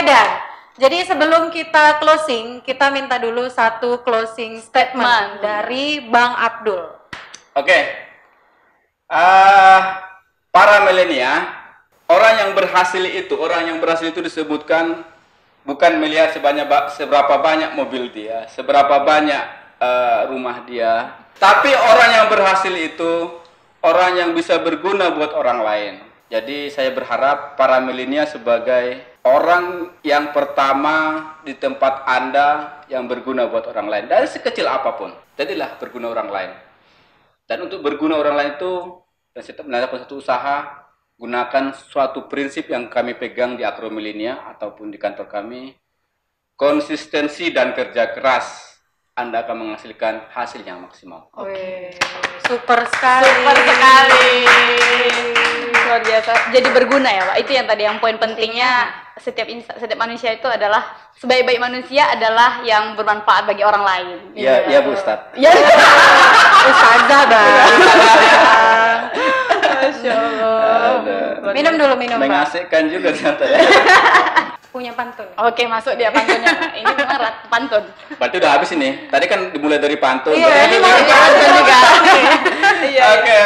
[SPEAKER 3] Dan. Jadi sebelum kita closing, kita minta dulu satu closing statement dari Bang Abdul.
[SPEAKER 1] Oke. Para milenial, orang yang berhasil itu disebutkan bukan melihat seberapa banyak mobil dia, seberapa banyak rumah dia, tapi orang yang berhasil itu orang yang bisa berguna buat orang lain. Jadi saya berharap para milenial sebagai orang yang pertama di tempat Anda yang berguna buat orang lain dari sekecil apapun. Jadilah berguna orang lain. Dan untuk berguna orang lain itu dan setiap melakukan satu usaha, gunakan suatu prinsip yang kami pegang di Agro Milenial ataupun di kantor kami. Konsistensi dan kerja keras, Anda akan menghasilkan hasil yang maksimal.
[SPEAKER 3] Wih, super sekali.
[SPEAKER 2] Luar biasa. Jadi berguna ya, Pak. Itu yang tadi yang poin pentingnya. Setiap manusia itu adalah sebaik-baik manusia adalah yang bermanfaat bagi orang lain.
[SPEAKER 1] Iya, Bu Ustadz.
[SPEAKER 2] Ya.
[SPEAKER 3] Ustazah, Bang.
[SPEAKER 2] Masya Allah.
[SPEAKER 3] Minum dulu, Bang.
[SPEAKER 1] Mengasihkan juga ternyata ya.
[SPEAKER 3] Punya pantun.
[SPEAKER 2] Oke, masuk dia pantunnya, Pak. Ini memang pantun.
[SPEAKER 1] Berarti udah habis ini. Tadi kan dimulai dari pantun.
[SPEAKER 3] Iya, ini mau
[SPEAKER 2] Pantun juga. Iya.
[SPEAKER 1] Oke.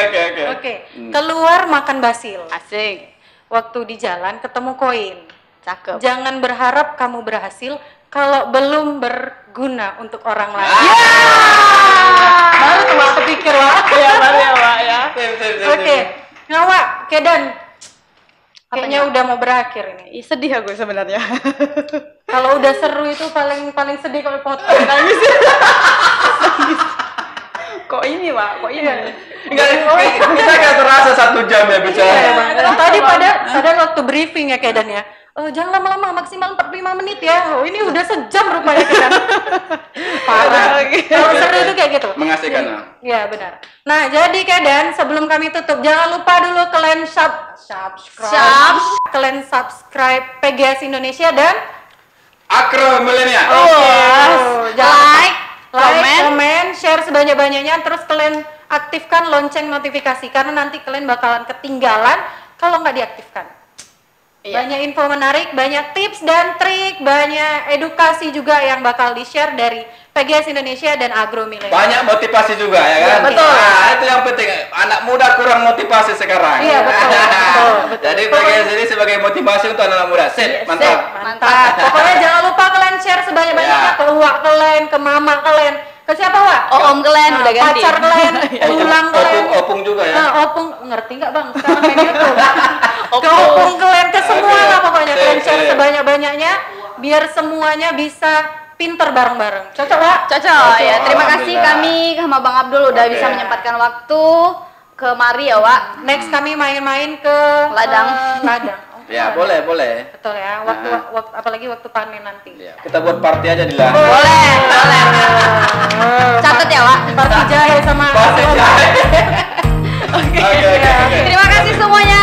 [SPEAKER 3] Oke, keluar makan basil.
[SPEAKER 2] Asik.
[SPEAKER 3] Waktu di jalan ketemu koin.
[SPEAKER 2] Cakep.
[SPEAKER 3] Jangan berharap kamu berhasil kalau belum berguna untuk orang lain. Baru tuh Wak kepikir, Wak.
[SPEAKER 2] Ya, baru ya, Pak ya.
[SPEAKER 3] Oke, nah Wak, Kedan. Kayaknya udah mau berakhir ini.
[SPEAKER 2] Ih, sedih aku sebenarnya.
[SPEAKER 3] Kalau udah seru itu paling sedih kalau potong.
[SPEAKER 2] Nangis. Kok ini, Pak? Kok ini?
[SPEAKER 1] Enggak, kita nggak terasa 1 jam ya bicara.
[SPEAKER 3] Tadi padahal waktu briefing ya Kedan ya. jangan lama-lama, maksimal 45 menit ya. Oh, ini udah sejam rupanya kan. Parah. Kalau seru itu kayak gitu.
[SPEAKER 1] Mengasihkan.
[SPEAKER 3] Iya, benar. Nah, jadi Kedan, sebelum kami tutup, jangan lupa dulu kalian subscribe PGS Indonesia dan
[SPEAKER 1] Akro Milenial.
[SPEAKER 3] Like, comment, share sebanyak-banyaknya, terus kalian aktifkan lonceng notifikasi karena nanti kalian bakalan ketinggalan kalau nggak diaktifkan. Banyak info menarik, banyak tips dan trik, banyak edukasi juga yang bakal di-share dari PGS Indonesia dan Agro Milenial.
[SPEAKER 1] Banyak motivasi juga ya kan?
[SPEAKER 3] Betul.
[SPEAKER 1] Nah, itu yang penting. Anak muda kurang motivasi sekarang.
[SPEAKER 3] Iya, betul.
[SPEAKER 1] Jadi PGS ini sebagai motivasi untuk anak muda. Sip, mantap.
[SPEAKER 3] Pokoknya jangan lupa kalian share sebanyak-banyaknya ke Wak kalian, ke mama kalian, ke siapa Wak?
[SPEAKER 2] Om kalian udah ganti.
[SPEAKER 3] Pacar kalian, tulang kalian.
[SPEAKER 1] Opung juga ya.
[SPEAKER 3] Opung ngerti nggak Bang? Sekarang main YouTube. Ke opung kalian, ke semua lah pokoknya kalian share sebanyak-banyaknya biar semuanya bisa pinter bareng-bareng. Cocok Wak?
[SPEAKER 2] Cocok ya. Terima kasih kami sama Bang Abdul udah bisa menyempatkan waktu ke mari ya Wak.
[SPEAKER 3] Next kami main-main ke
[SPEAKER 2] Ladang.
[SPEAKER 3] Ladang.
[SPEAKER 1] Ya, boleh.
[SPEAKER 3] Betul ya. Waktu apalagi waktu panen nanti.
[SPEAKER 1] Ya, kita buat party aja di ladang.
[SPEAKER 2] Boleh. Catat ya Wak.
[SPEAKER 3] Party jahe sama
[SPEAKER 1] Party jahe. Oke.
[SPEAKER 2] Terima kasih semuanya.